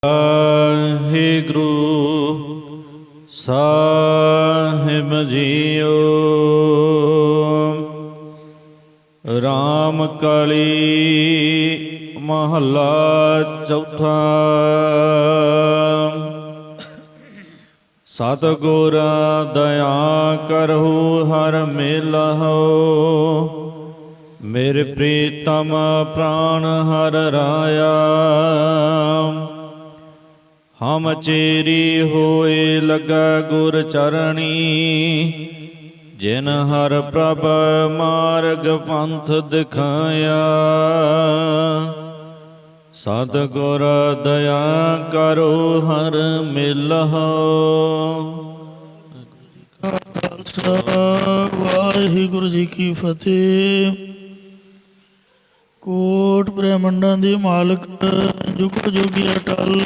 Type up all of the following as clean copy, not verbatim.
ਵਾਹਿਗੁਰੂ ਸਾਹਿਬ JIO. Ram ਕਲੀ ਮਹੱਲਾ ਚੌਥਾ। ਸਤਿਗੁਰ ਦਇਆ ਕਰਹੁ ਹਰਿ ਮਿਲਹੁ, ਮੇਰੇ ਪ੍ਰੀਤਮ ਪ੍ਰਾਨ ਹਰਿ ਰਾਇਆ। ਹਮ ਚੇਰੀ ਹੋਏ ਲੱਗਾ ਗੁਰ ਚਰਣੀ, ਜਿਨ ਹਰਿ ਪ੍ਰਭ ਮਾਰਗ ਪੰਥ ਦਿਖਾਇਆ। ਸਤਿਗੁਰ ਦਇਆ ਕਰੋ ਹਰਿ ਮਿਲਹੁ। ਖਾਲਸਾ ਵਾਹਿਗੁਰੂ ਜੀ ਕੀ ਫਤਿਹ। ਕੋਟ ਬ੍ਰਹਮੰਡਾਂ ਦੇ ਮਾਲਕ, ਜੁਗ ਜੁਗੀ ਅਟਲ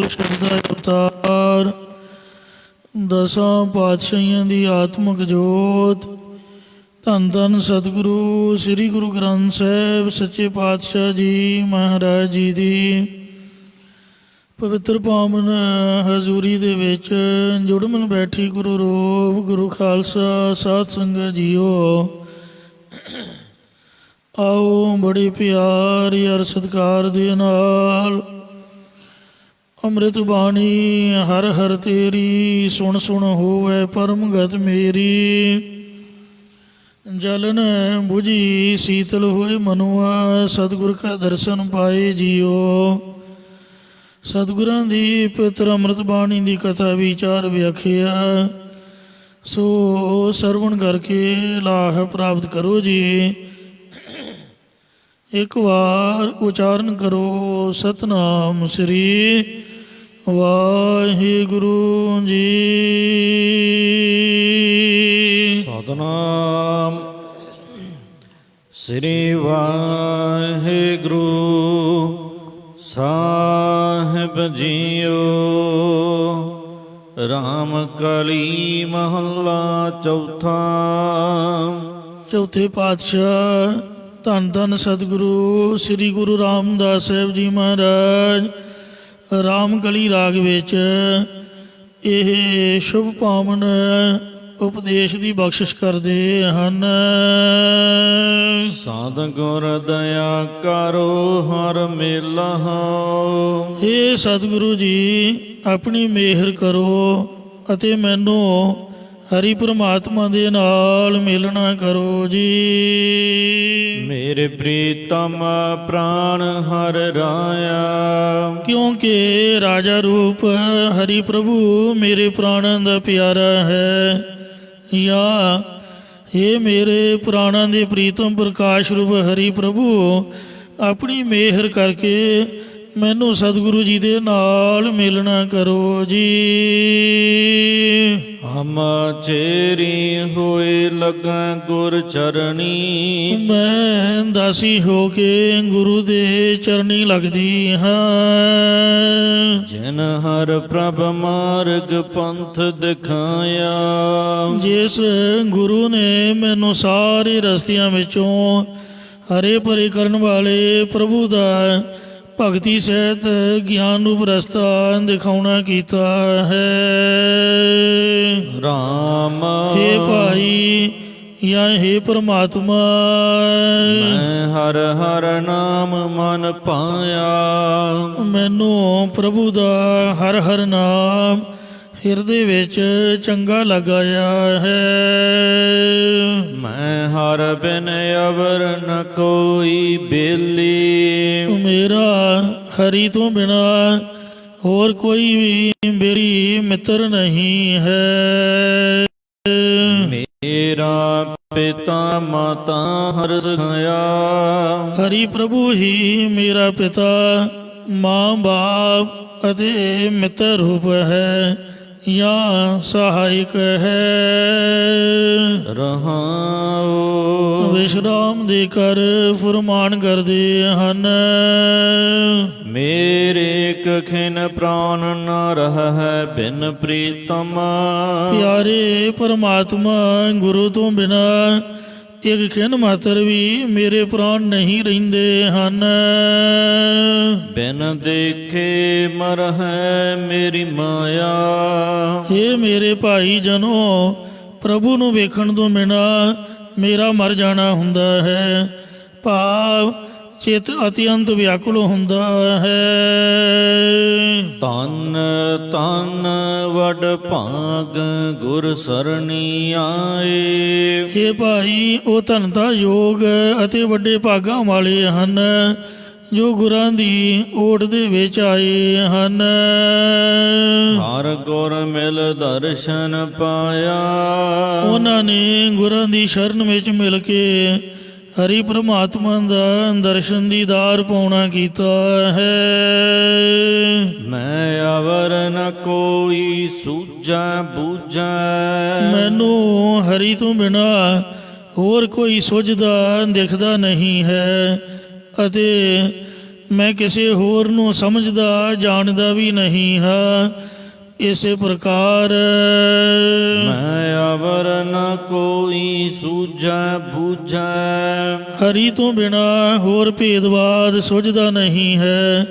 ਸ਼ਰਧਾ ਅਵਤਾਰ, ਦਸਾਂ ਪਾਤਸ਼ਾਹੀਆਂ ਦੀ ਆਤਮਿਕ ਜੋਤ, ਧੰਨ ਧੰਨ ਸਤਿਗੁਰੂ ਸ੍ਰੀ ਗੁਰੂ ਗ੍ਰੰਥ ਸਾਹਿਬ ਸੱਚੇ ਪਾਤਸ਼ਾਹ ਜੀ ਮਹਾਰਾਜ ਜੀ ਦੀ ਪਵਿੱਤਰ ਪਾਵਨ ਹਜ਼ੂਰੀ ਦੇ ਵਿੱਚ ਜੁੜਮਨ ਬੈਠੀ ਗੁਰੂ ਰੂਪ ਗੁਰੂ ਖਾਲਸਾ ਸਾਧ ਸੰਗਤ ਜੀਓ। ਆਓ ਬੜੀ ਪਿਆਰ ਯਾਰ ਸਤਿਕਾਰ ਦੇ ਨਾਲ ਅੰਮ੍ਰਿਤ ਬਾਣੀ ਹਰ ਹਰ ਤੇਰੀ, ਸੁਣ ਸੁਣ ਹੋਵੇ ਪਰਮ ਗਤ ਮੇਰੀ। ਜਲਨ ਬੁਝੀ ਸੀਤਲ ਹੋਏ ਮਨੁਆ, ਸਤਿਗੁਰ ਕਾ ਦਰਸ਼ਨ ਪਾਏ ਜੀਓ। ਸਤਿਗੁਰਾਂ ਦੀ ਪਵਿੱਤਰ ਅੰਮ੍ਰਿਤ ਬਾਣੀ ਦੀ ਕਥਾ ਵਿਚਾਰ ਵਿਆਖਿਆ ਸੋ ਸਰਵਣ ਕਰਕੇ ਲਾਭ ਪ੍ਰਾਪਤ ਕਰੋ ਜੀ। ਇੱਕ ਵਾਰ ਉਚਾਰਨ ਕਰੋ ਸਤਨਾਮ ਸ੍ਰੀ ਵਾਹਿਗੁਰੂ ਜੀ। ਸਤਨਾਮ ਸ੍ਰੀ ਵਾਹਿਗੁਰੂ ਸਾਹਿਬ ਜੀਓ। ਰਾਮ ਕਲੀ ਮਹੱਲਾ ਚੌਥਾ। ਚੌਥੇ ਪਾਤਸ਼ਾਹ ਧੰਨ ਧੰਨ ਸਤਿਗੁਰੂ ਸ੍ਰੀ ਗੁਰੂ ਰਾਮਦਾਸ ਸਾਹਿਬ ਜੀ ਮਹਾਰਾਜ ਰਾਮ ਕਲੀ ਰਾਗ ਵਿੱਚ ਇਹ ਸ਼ੁਭ ਪਾਵਨ ਉਪਦੇਸ਼ ਦੀ ਬਖਸ਼ਿਸ਼ ਕਰਦੇ ਹਨ। ਸਤਿਗੁਰ ਦਇਆ ਕਰੋ ਹਰਿ ਮਿਲਹੁ। ਹੇ ਸਤਿਗੁਰੂ ਜੀ, ਆਪਣੀ ਮਿਹਰ ਕਰੋ ਅਤੇ ਮੈਨੂੰ ਹਰੀ ਪਰਮਾਤਮਾ ਦੇ ਨਾਲ ਮਿਲਣਾ ਕਰੋ ਜੀ। ਮੇਰੇ ਪ੍ਰੀਤਮ ਪ੍ਰਾਨ ਹਰਿ ਰਾਇਆ। ਕਿਉਂਕਿ ਰਾਜਾ ਰੂਪ ਹਰੀ ਪ੍ਰਭੂ ਮੇਰੇ ਪ੍ਰਾਣਾਂ ਦਾ ਪਿਆਰਾ ਹੈ। ਜਾਂ ਇਹ ਮੇਰੇ ਪ੍ਰਾਣਾਂ ਦੇ ਪ੍ਰੀਤਮ ਪ੍ਰਕਾਸ਼ ਰੂਪ ਹਰੀ ਪ੍ਰਭੂ ਆਪਣੀ ਮਿਹਰ ਕਰਕੇ ਮੈਨੂੰ ਸਤਿਗੁਰੂ ਜੀ ਦੇ ਨਾਲ ਮਿਲਣਾ ਕਰੋ ਜੀ। ਹਮ ਚੇਰੀ ਹੋਏ ਲੱਗਾ ਗੁਰ ਚਰਣੀ, ਮੈਂ ਦਾਸੀ ਹੋ ਕੇ ਗੁਰੂ ਦੇ ਚਰਨੀ ਲੱਗਦੀ ਹਾਂ। ਜਿਨ ਹਰਿ ਪ੍ਰਭ ਮਾਰਗ ਪੰਥ ਦਿਖਾਇਆ। ਜਿਸ ਗੁਰੂ ਨੇ ਮੈਨੂੰ ਸਾਰੇ ਰਸਤਿਆਂ ਵਿੱਚੋਂ ਹਰੇ ਭਰੇ ਕਰਨ ਵਾਲੇ ਪ੍ਰਭੂ ਦਾ ਭਗਤੀ ਸਹਿਤ ਗਿਆਨ ਰੂਪ ਰਸਤਾ ਦਿਖਾਉਣਾ ਕੀਤਾ ਹੈ। ਰਾਮ ਹੇ ਭਾਈ ਜਾਂ ਹੇ ਪਰਮਾਤਮਾ, ਮੈਂ ਹਰ ਹਰ ਨਾਮ ਮਨ ਪਾਇਆ। ਮੈਨੂੰ ਪ੍ਰਭੂ ਦਾ ਹਰ ਹਰ ਨਾਮ ਹਿਰਦੇ ਵਿੱਚ ਚੰਗਾ ਲਗਾਇਆ ਹੈ। ਮੈਂ ਹਰ ਬਿਨ ਅਵਰ ਨ ਕੋਈ ਬੇਲੀ। ਮੇਰਾ ਹਰੀ ਤੋਂ ਬਿਨਾ ਹੋਰ ਕੋਈ ਵੀ ਮੇਰੀ ਮਿੱਤਰ ਨਹੀਂ ਹੈ। ਮੇਰਾ ਪਿਤਾ ਮਾਤਾ ਹਰਿ ਸਿਖਾਇਆ। ਹਰੀ ਪ੍ਰਭੂ ਹੀ ਮੇਰਾ ਪਿਤਾ, ਮਾਂ ਬਾਪ ਅਤੇ ਮਿੱਤਰ ਰੂਪ ਹੈ ਜਾਂ ਸਹਾਇਕ ਹੈ। ਰਹਾਉ ਵਿਸ਼ਰਾਮ ਦੇ ਕਰ ਫੁਰਮਾਨ ਕਰਦੇ ਹਨ। ਮੇਰੇ ਕਖਿਨ ਪ੍ਰਾਨ ਨ ਰਹਿ ਬਿਨ ਪ੍ਰੀਤਮ। ਪਿਆਰੇ ਪਰਮਾਤਮਾ, ਗੁਰੂ ਤੋਂ ਬਿਨਾ ਇੱਕ ਖਿਣ ਮਾਤਰ ਵੀ ਮੇਰੇ ਪ੍ਰਾਣ ਨਹੀਂ ਰਹਿੰਦੇ ਹਨ। ਬਿਨ ਦੇਖੇ ਮਰਹਿ ਮੇਰੀ ਮਾਇਆ, ਇਹ ਮੇਰੇ ਭਾਈ ਜਨੋ, ਪ੍ਰਭੂ ਨੂੰ ਵੇਖਣ ਤੋਂ ਬਿਨਾਂ ਮੇਰਾ ਮਰ ਜਾਣਾ ਹੁੰਦਾ ਹੈ। ਭਾਵ ਚਿੱਤ ਅਤਿਅੰਤ ਵਿਆਕੁਲ ਹੁੰਦਾ ਹੈ। ਧੰਨ ਧੰਨ ਵਡ ਭਾਗ ਗੁਰ ਸਰਣੀ ਆਏ। ਇਹ ਭਾਈ ਉਹ ਧਨਤਾ ਯੋਗ ਅਤੇ ਵੱਡੇ ਭਾਗਾਂ ਵਾਲੇ ਹਨ ਜੋ ਗੁਰਾਂ ਦੀ ਓਟ ਦੇ ਵਿੱਚ ਆਏ ਹਨ। ਹਰ ਗੁਰ ਮਿਲ ਦਰਸ਼ਨ ਪਾਇਆ, ਉਹਨਾਂ ਨੇ ਗੁਰਾਂ ਦੀ ਸ਼ਰਨ ਵਿੱਚ ਮਿਲ ਕੇ ਹਰੀ ਪ੍ਰਮਾਤਮਾ ਦਾ ਦਰਸ਼ਨ ਦੀਦਾਰ ਪਾਉਣਾ ਕੀਤਾ ਹੈ। ਮੈਂ ਅਵਰ ਨ ਕੋਈ ਸੂਝੈ ਬੂਝੈ, ਮੈਨੂੰ ਹਰੀ ਤੋਂ ਬਿਨਾ ਹੋਰ ਕੋਈ ਸੁਝਦਾ ਦਿਖਦਾ ਨਹੀਂ ਹੈ ਅਤੇ ਮੈਂ ਕਿਸੇ ਹੋਰ ਨੂੰ ਸਮਝਦਾ ਜਾਣਦਾ ਵੀ ਨਹੀਂ ਹਾਂ। ਇਸੇ ਪ੍ਰਕਾਰ ਮੈਂ ਅਵਰ ਨ ਕੋਈ ਸੂਝੈ ਬੂਝੈ, ਹਰੀ ਤੋਂ ਬਿਨਾ ਹੋਰ ਭੇਦਵਾਦ ਸੁਝਦਾ ਨਹੀਂ ਹੈ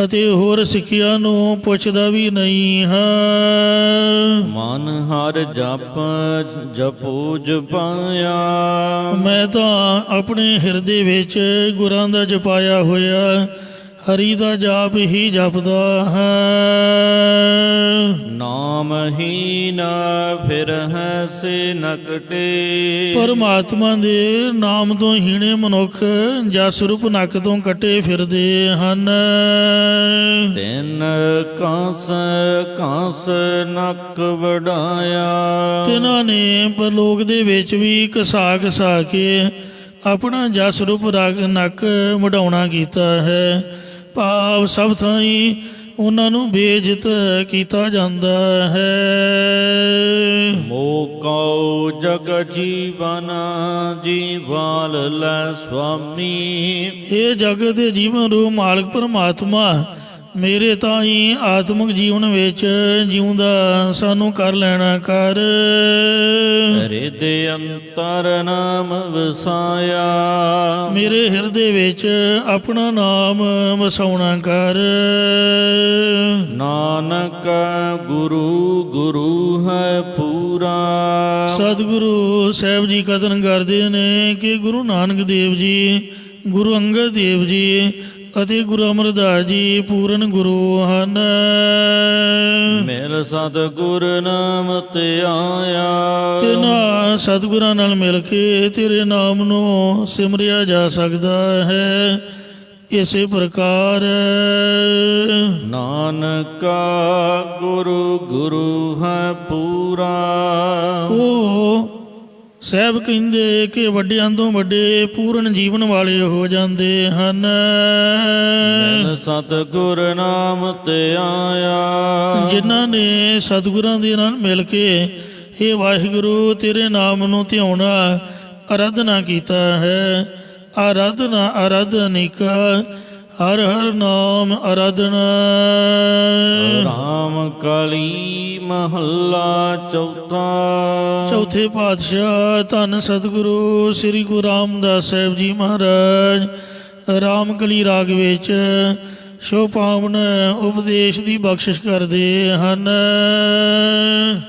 ਅਤੇ ਹੋਰ ਸਿੱਖਿਆ ਨੂੰ ਪੁੱਛਦਾ ਵੀ ਨਹੀਂ ਹਾਂ। ਮਨ ਹਰ ਜਪ ਜਪੋ ਜਪਾਇਆ, ਮੈਂ ਤਾਂ ਆਪਣੇ ਹਿਰਦੇ ਵਿੱਚ ਗੁਰਾਂ ਦਾ ਜਪਾਇਆ ਹੋਇਆ ਹਰੀ ਦਾ ਜਾਪ ਹੀ ਜਪਦਾ ਹਾਂ। ਨਾਮ ਹੀ ਨਾ ਫਿਰ ਹੈ ਸੇ ਨਕਟੇ, ਪਰਮਾਤਮਾ ਦੇ ਨਾਮ ਤੋਂ ਹੀਣੇ ਮਨੁੱਖ ਜਸ ਰੂਪ ਨੱਕ ਤੋਂ ਕੱਟੇ ਫਿਰਦੇ ਹਨ। ਤਿੰਨ ਕਾਸ ਕਾਸ ਨੱਕ ਵਡਾਇਆ, ਤਿਨਾਂ ਨੇ ਪਰਲੋਕ ਦੇ ਵਿੱਚ ਵੀ ਘਸਾ ਘਸਾ ਕੇ ਆਪਣਾ ਜਸ ਰੂਪ ਨੱਕ ਵਡਾਉਣਾ ਕੀਤਾ ਹੈ। ਭਾਵ ਸਭ ਥਾਈਂ ਉਹਨਾਂ ਨੂੰ ਬੇਇੱਜ਼ਤ ਕੀਤਾ ਜਾਂਦਾ ਹੈ। ਮੋਕਉ ਜਗ ਜੀਵਨ ਜੀਵਾਲ ਲੈ ਸੁਆਮੀ, ਇਹ ਜਗਤ ਦੇ ਜੀਵਨ ਰੂਪ ਮਾਲਕ ਪਰਮਾਤਮਾ ਮੇਰੇ ਤਾਈਂ ਆਤਮਿਕ ਜੀਵਨ ਵਿੱਚ ਜਿਉਂਦਾ ਸਾਨੂੰ ਕਰ ਲੈਣਾ ਕਰ। ਹਿਰਦੇ ਅੰਤਰ ਨਾਮ ਵਸਾਇਆ, ਮੇਰੇ ਹਿਰਦੇ ਵਿੱਚ ਆਪਣਾ ਨਾਮ ਵਸਾਉਣਾ ਕਰ। ਨਾਨਕ ਗੁਰੂ ਗੁਰੂ ਹੈ ਪੂਰਾ, ਸਤਿਗੁਰੂ ਸਾਹਿਬ ਜੀ ਕਥਨ ਕਰਦੇ ਨੇ ਕਿ ਗੁਰੂ ਨਾਨਕ ਦੇਵ ਜੀ, ਗੁਰੂ ਅੰਗਦ ਦੇਵ ਜੀ ਅਤੇ ਗੁਰੂ ਅਮਰਦਾਸ ਜੀ ਪੂਰਨ ਗੁਰੂ ਹਨ। ਮਿਲ ਸਤਿਗੁਰ ਨਾਮ ਧਿਆਇਆ, ਤਿਨਾਂ ਸਤਿਗੁਰਾਂ ਨਾਲ ਮਿਲ ਕੇ ਤੇਰੇ ਨਾਮ ਨੂੰ ਸਿਮਰਿਆ ਜਾ ਸਕਦਾ ਹੈ। ਇਸੇ ਪ੍ਰਕਾਰ ਨਾਨਕਾ ਗੁਰੂ ਗੁਰੂ ਹੈ ਪੂਰਾ, ਉਹ ਸਾਹਿਬ ਕਹਿੰਦੇ ਕਿ ਵੱਡਿਆਂ ਤੋਂ ਵੱਡੇ ਪੂਰਨ ਜੀਵਨ ਵਾਲੇ ਹੋ ਜਾਂਦੇ ਹਨ। ਮਿਲ ਸਤਿਗੁਰ ਨਾਮ ਧਿਆਇਆ, ਜਿਨ੍ਹਾਂ ਨੇ ਸਤਿਗੁਰਾਂ ਦੇ ਨਾਲ ਮਿਲ ਕੇ ਹੇ ਵਾਹਿਗੁਰੂ ਤੇਰੇ ਨਾਮ ਨੂੰ ਧਿਆਉਣਾ ਆਰਾਧਨਾ ਕੀਤਾ ਹੈ। ਆਰਾਧਨਾ ਆਰਾਧਨਿਕ ਹਰ ਹਰ ਨਾਮ ਆਰਾਧਨਾ। ਰਾਮ ਕਲੀ ਮਹੱਲਾ ਚੌਥਾ, ਚੌਥੇ ਪਾਤਸ਼ਾਹ ਧੰਨ ਸਤਿਗੁਰੂ ਸ੍ਰੀ ਗੁਰੂ ਰਾਮਦਾਸ ਸਾਹਿਬ ਜੀ ਮਹਾਰਾਜ ਰਾਮਕਲੀ ਰਾਗ ਵਿੱਚ ਸ਼ੋਭਾਵਨ ਉਪਦੇਸ਼ ਦੀ ਬਖਸ਼ਿਸ਼ ਕਰਦੇ ਹਨ।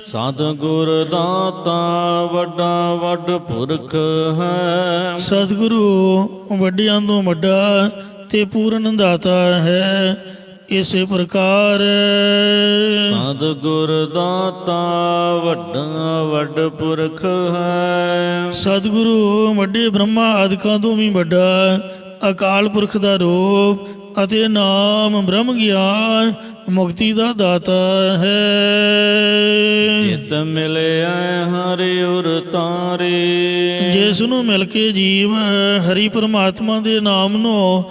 ਸਤਿਗੁਰ ਦਾਤਾ ਵੱਡਾ ਵੱਡ ਪੁਰਖ ਹੈ, ਸਤਿਗੁਰੂ ਵੱਡਿਆਂ ਤੋਂ ਵੱਡਾ ਤੇ ਪੂਰਨ ਦਾਤਾ ਹੈ। ਇਸੇ ਪ੍ਰਕਾਰ ਸਤਿਗੁਰ ਦਾਤਾ ਵੱਡਾ ਵੱਡ ਪੁਰਖ ਹੈ, ਸਤਿਗੁਰੂ ਵੱਡੇ ਬ੍ਰਹਮਾ ਆਦਿਕਾਂ ਤੋਂ ਵੀ ਵੱਡਾ ਅਕਾਲ ਪੁਰਖ ਦਾ ਰੂਪ ਅਤੇ ਨਾਮ ਬ੍ਰਹਮ ਗਿਆਨ ਮੁਕਤੀ ਦਾ ਦਾਤਾ ਹੈ। ਜਿਤ ਮਿਲਿਆ ਹਰਿ ਉਰ ਤਾਰੇ, ਜਿਸ ਨੂੰ ਮਿਲ ਕੇ ਜੀਵ ਹਰੀ ਪਰਮਾਤਮਾ ਦੇ ਨਾਮ ਨੂੰ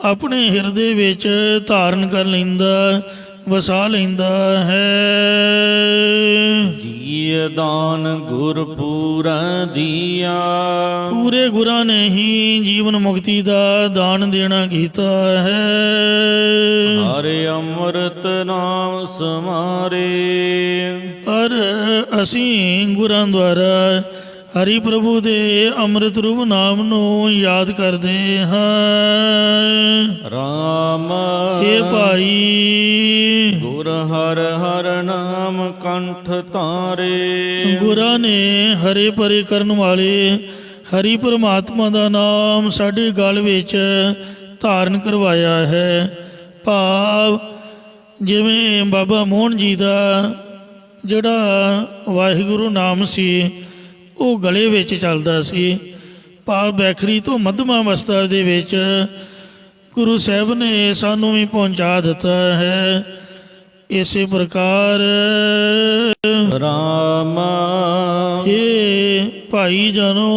ਆਪਣੇ ਹਿਰਦੇ ਵਿੱਚ ਧਾਰਨ ਕਰ ਲੈਂਦਾ, ਵਸਾ ਲੈਂਦਾ ਹੈ। ਜੀ ਦਾਨ ਗੁਰ ਪੂਰਾ ਦੀਆ, ਪੂਰੇ ਗੁਰਾਂ ਨੇ ਹੀ ਜੀਵਨ ਮੁਕਤੀ ਦਾ ਦਾਨ ਦੇਣਾ ਕੀਤਾ ਹੈ। ਹਰਿ ਅੰਮ੍ਰਿਤ ਨਾਮ ਸਮਾਰੇ, ਪਰ ਅਸੀਂ ਗੁਰਾਂ ਦੁਆਰਾ ਹਰੀ ਪ੍ਰਭੂ ਦੇ ਅੰਮ੍ਰਿਤ ਰੂਪ ਨਾਮ ਨੂੰ ਯਾਦ ਕਰਦੇ ਹਾਂ। ਰਾਮ ਇਹ ਭਾਈ ਗੁਰ ਹਰ ਹਰ ਨਾਮ ਕੰਠ ਧਾਰੇ। ਗੁਰਾਂ ਨੇ ਹਰੇ ਭਰੇ ਕਰਨ ਵਾਲੇ ਹਰੀ ਪਰਮਾਤਮਾ ਦਾ ਨਾਮ ਸਾਡੇ ਗਲ ਵਿੱਚ ਧਾਰਨ ਕਰਵਾਇਆ ਹੈ। ਭਾਵ ਜਿਵੇਂ ਬਾਬਾ ਮੋਹਨ ਜੀ ਦਾ ਜਿਹੜਾ ਵਾਹਿਗੁਰੂ ਨਾਮ ਸੀ ਉਹ ਗਲੇ ਵਿੱਚ ਚੱਲਦਾ ਸੀ। ਭਾਵ ਬੈਖਰੀ ਤੋਂ ਮੱਧਮਾ ਅਵਸਥਾ ਦੇ ਵਿੱਚ ਗੁਰੂ ਸਾਹਿਬ ਨੇ ਸਾਨੂੰ ਵੀ ਪਹੁੰਚਾ ਦਿੱਤਾ ਹੈ। ਇਸੇ ਪ੍ਰਕਾਰ ਰਾਮ ਇਹ ਭਾਈ ਜਨੋ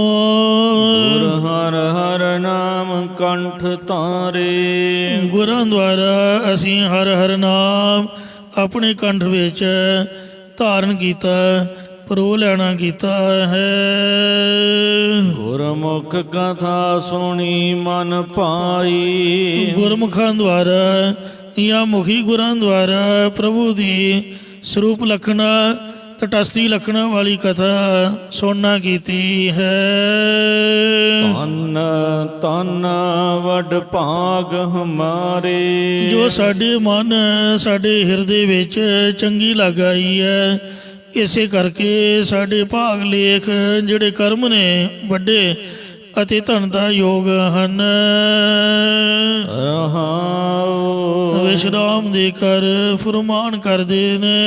ਗੁਰ ਹਰ ਹਰ ਨਾਮ ਕੰਠ ਧਾਰੇ। ਗੁਰਾਂ ਦੁਆਰਾ ਅਸੀਂ ਹਰ ਹਰ ਨਾਮ ਆਪਣੇ ਕੰਠ ਵਿੱਚ ਧਾਰਨ ਕੀਤਾ, ਪਰੋ ਲੈਣਾ ਕੀਤਾ ਹੈ। ਗੁਰਮੁਖ ਕਥਾ ਸੁਣੀ ਮਨ ਭਾਈ। ਗੁਰਮੁਖਾਂ ਦੁਆਰਾ ਜਾਂ ਮੁਖੀ ਗੁਰਾਂ ਦੁਆਰਾ ਪ੍ਰਭੂ ਦੀ ਸਰੂਪ ਲਖਣਾ ਤਟਸਥੀ ਲਖਣਾ ਵਾਲੀ ਕਥਾ ਸੁਣਨਾ ਕੀਤੀ ਹੈ। ਧੰਨ ਧੰਨ ਵਡ ਭਾਗ ਹਮਾਰੇ। ਜੋ ਸਾਡੇ ਮਨ ਸਾਡੇ ਹਿਰਦੇ ਵਿੱਚ ਚੰਗੀ ਲੱਗ ਆਈ ਹੈ, ਇਸੇ ਕਰਕੇ ਸਾਡੇ ਭਾਗ ਲੇਖ ਜਿਹੜੇ ਕਰਮ ਨੇ ਵੱਡੇ ਅਤੇ ਧਨ ਦਾ ਯੋਗ ਹਨ। ਰਹਾਉ ਵਿਸ਼ਰਾਮ ਦੇ ਕਰ ਫਰਮਾਨ ਕਰਦੇ ਨੇ।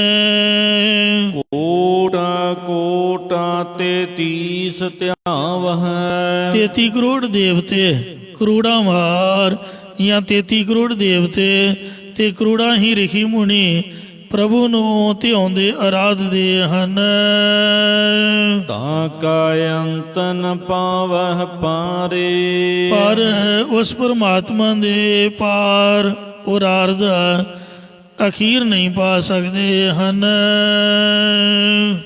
ਕੋਟਾ ਕੋਟਾ 33 ਧਿਆਵ ਹੈ। 33 ਕਰੋੜ ਦੇਵਤੇ ਕਰੋੜਾਂ ਵਾਰ ਜਾਂ 33 ਕਰੋੜ ਦੇਵਤੇ ਤੇ ਕਰੋੜਾਂ ਹੀ ਰਿਸ਼ੀ ਮੁਨੀ ਪ੍ਰਭੂ ਨੂੰ ਧਿਆਉਂਦੇ ਅਰਾਧਦੇ ਹਨ। ਤਾਂ ਕਾ ਅੰਤ ਨ ਪਾਵਹ ਪਾਰੇ। ਪਰ ਉਸ ਪਰਮਾਤਮਾ ਦੇ ਪਾਰ ਉਰਾਰ ਦਾ ਅਖੀਰ ਨਹੀਂ ਪਾ ਸਕਦੇ ਹਨ।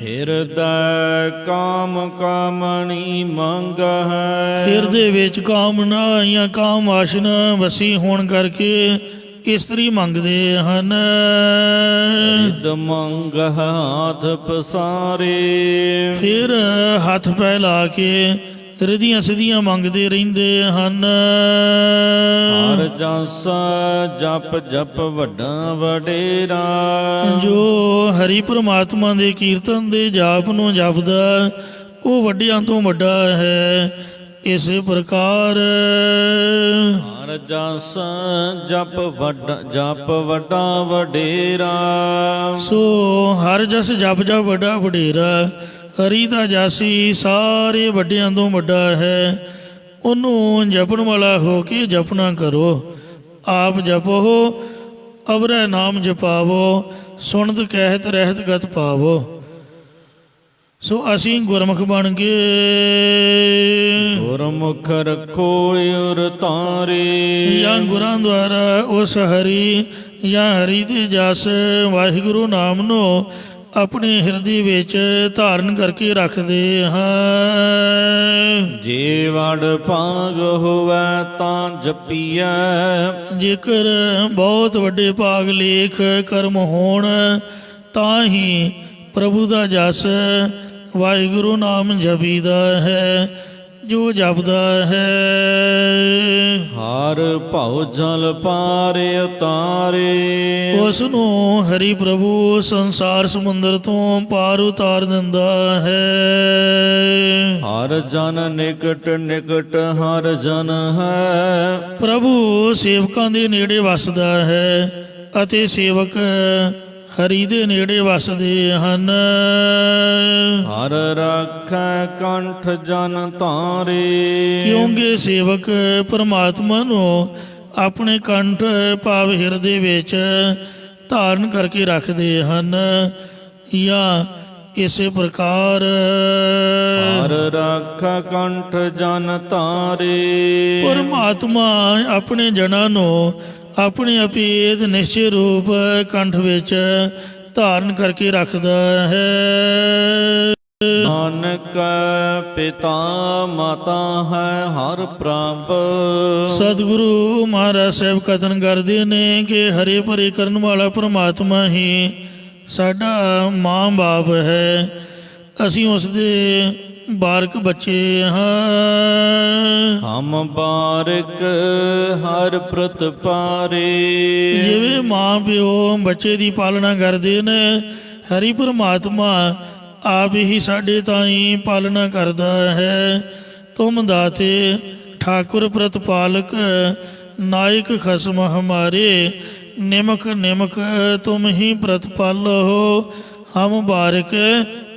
ਹਿਰਦੈ ਕਾਮ ਕਾਮਣੀ ਮੰਗ ਹੈ। ਹਿਰਦੇ ਵਿੱਚ ਕਾਮਨਾ ਜਾਂ ਕਾਮ ਵਾਸ਼ਨਾ ਵਸੀ ਹੋਣ ਕਰਕੇ ਇਸਤਰੀ ਮੰਗਦੇ ਹਨ। ਰਿਦ ਮੰਗ ਹਾਥ ਪਸਾਰੇ। ਫਿਰ ਹੱਥ ਪੈ ਲਾ ਕੇ ਰਿਧੀਆਂ ਸਿੱਧੀਆਂ ਮੰਗਦੇ ਰਹਿੰਦੇ ਹਨ। ਹਰ ਜਸ ਜਪ ਜਪ ਵੱਡਾ ਵਡੇਰਾ। ਜੋ ਹਰੀ ਪ੍ਰਮਾਤਮਾ ਦੇ ਕੀਰਤਨ ਦੇ ਜਾਪ ਨੂੰ ਜਪਦਾ ਉਹ ਵੱਡਿਆਂ ਤੋਂ ਵੱਡਾ ਹੈ। ਇਸੇ ਪ੍ਰਕਾਰ ਹਰ ਜਸ ਜਪ ਵੱਡਾ ਵਡੇਰਾ। ਸੋ ਹਰ ਜਸ ਜਪ ਜਪ ਵੱਡਾ ਵਡੇਰਾ। ਹਰੀ ਦਾ ਜਾਸੀ ਸਾਰੇ ਵੱਡਿਆਂ ਤੋਂ ਵੱਡਾ ਹੈ। ਉਹਨੂੰ ਜਪਣ ਵਾਲਾ ਹੋ ਕੇ ਜਪਣਾ ਕਰੋ। ਆਪ ਜਪੋ ਅਵਰੈ ਨਾਮ ਜਪਾਵੋ, ਸੁਣਤ ਕਹਿਤ ਰਹਿਤ ਗਤ ਪਾਵੋ। ਸੋ ਅਸੀਂ ਗੁਰਮੁਖ ਬਣ ਕੇ ਗੁਰਮੁਖ ਰੱਖੋ ਉਰ ਤਾਰੇ। ਜਾਂ ਗੁਰਾਂ ਦੁਆਰਾ ਉਸ ਹਰੀ ਜਾਂ ਹਰੀ ਦੇ ਜਸ ਵਾਹਿਗੁਰੂ ਨਾਮ ਨੂੰ ਆਪਣੇ ਹਿਰਦੇ ਵਿੱਚ ਧਾਰਨ ਕਰਕੇ ਰੱਖਦੇ ਹਾਂ। ਜੇ ਵਡ ਭਾਗ ਹੋਵੇ ਤਾਂ ਜਪੀਐ। ਜੇਕਰ ਬਹੁਤ ਵੱਡੇ ਭਾਗ ਲੇਖ ਕਰਮ ਹੋਣ ਤਾਂ ਹੀ ਪ੍ਰਭੂ ਦਾ ਜਸ ਵਾਹਿਗੁਰੂ ਨਾਮ ਜਪੀਦਾ ਹੈ। ਜੋ ਜਪਦਾ ਹੈ ਹਰ ਭਉ ਜਲ ਪਾਰੇ ਉਤਾਰੇ। ਉਸ ਨੂੰ ਹਰੀ ਪ੍ਰਭੂ ਸੰਸਾਰ ਸਮੁੰਦਰ ਤੋਂ ਪਾਰ ਉਤਾਰ ਦਿੰਦਾ ਹੈ। ਹਰ ਜਨ ਨਿਕਟ ਨਿਕਟ ਹਰ ਜਨ ਹੈ। ਪ੍ਰਭੂ ਸੇਵਕਾਂ ਦੇ ਨੇੜੇ ਵਸਦਾ ਹੈ ਅਤੇ ਸੇਵਕ ਹਰੀ ਦੇ ਨੇੜੇ ਵਸਦੇ ਹਨ। ਹਰ ਰੱਖੈ ਕੰਠ ਜਨ ਧਾਰੇ। ਕਿਉਂਕਿ ਸੇਵਕ ਪਰਮਾਤਮਾ ਨੂੰ ਆਪਣੇ ਕੰਠ ਭਾਵ ਹਿਰਦੇ ਵਿੱਚ ਧਾਰਨ ਕਰਕੇ ਰੱਖਦੇ ਹਨ। ਜਾਂ ਇਸੇ ਪ੍ਰਕਾਰ ਹਰ ਰੱਖੈ ਕੰਠ ਜਨ ਧਾਰੇ। ਪਰਮਾਤਮਾ ਆਪਣੇ ਜਨਾਂ ਨੂੰ ਆਪਣੇ ਅਭੇਦ ਨਿਸ਼ਚੈ ਰੂਪ ਕੰਠ ਵਿੱਚ ਧਾਰਨ ਕਰਕੇ ਰੱਖਦਾ ਹੈ। ਨਾਨਕ ਪਿਤਾ ਮਾਤਾ ਹੈ ਹਰ ਪ੍ਰਭ। ਸਤਿਗੁਰੂ ਮਹਾਰਾਜ ਸਾਹਿਬ ਕਥਨ ਕਰਦੇ ਨੇ ਕਿ ਹਰੇ ਭਰੇ ਕਰਨ ਵਾਲਾ ਪਰਮਾਤਮਾ ਹੀ ਸਾਡਾ ਮਾਂ ਬਾਪ ਹੈ। ਅਸੀਂ ਉਸ ਦੇ ਬਾਰਕ ਬੱਚੇ ਹਾਂ। ਹਮ ਬਾਰਿਕ ਹਰ ਪ੍ਰਤਪਾਰੇ। ਜਿਵੇਂ ਮਾਂ ਪਿਓ ਬੱਚੇ ਦੀ ਪਾਲਣਾ ਕਰਦੇ ਨੇ, ਹਰੀ ਪਰਮਾਤਮਾ ਆਪ ਹੀ ਸਾਡੇ ਤਾਈਂ ਪਾਲਣਾ ਕਰਦਾ ਹੈ। ਤੁਮ ਦਾਤੇ ਠਾਕੁਰ ਪ੍ਰਤਪਾਲਕ, ਨਾਇਕ ਖਸਮ ਹਮਾਰੇ। ਨਿਮਕ ਨਿਮਕ ਤੁਮ ਹੀ ਪ੍ਰਤਪਾਲੋ, ਹਮ ਬਾਰਿਕ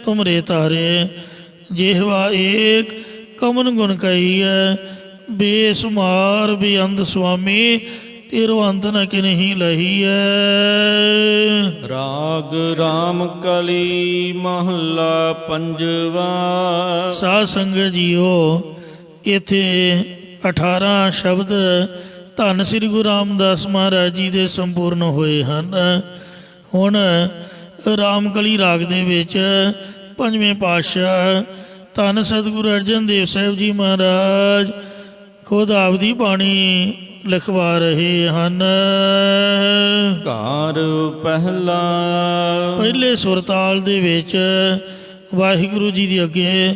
ਤੁਮਰੇ ਤਾਰੇ। ਜਿਹਵਾ ਏਕ ਕਮਨ ਗੁਣ ਕਹੀਐ, ਬੇਸੁਮਾਰ ਬੇਅੰਤ ਸੁਆਮੀ। ਤੇਰੋ ਅੰਤ ਨ ਕਿਨਹੀ ਲਹੀਐ। ਰਾਗ ਰਾਮ ਕਲੀ ਮਹੱਲਾ ਪੰਜਵਾ। ਸਾਧ ਸੰਗਤ ਜੀਓ, ਇੱਥੇ 18 ਸ਼ਬਦ ਧੰਨ ਸ੍ਰੀ ਗੁਰੂ ਰਾਮਦਾਸ ਮਹਾਰਾਜ ਜੀ ਦੇ ਸੰਪੂਰਨ ਹੋਏ ਹਨ। ਹੁਣ ਰਾਮਕਲੀ ਰਾਗ ਦੇ ਵਿੱਚ ਪੰਜਵੇਂ ਪਾਤਸ਼ਾਹ ਧੰਨ ਸਤਿਗੁਰੂ ਅਰਜਨ ਦੇਵ ਸਾਹਿਬ ਜੀ ਮਹਾਰਾਜ ਖੁਦ ਆਪਦੀ ਬਾਣੀ ਲਿਖਵਾ ਰਹੇ ਹਨ। ਘਰ ਪਹਿਲਾ। ਪਹਿਲੇ ਸੁਰਤਾਲ ਦੇ ਵਿੱਚ ਵਾਹਿਗੁਰੂ ਜੀ ਦੇ ਅੱਗੇ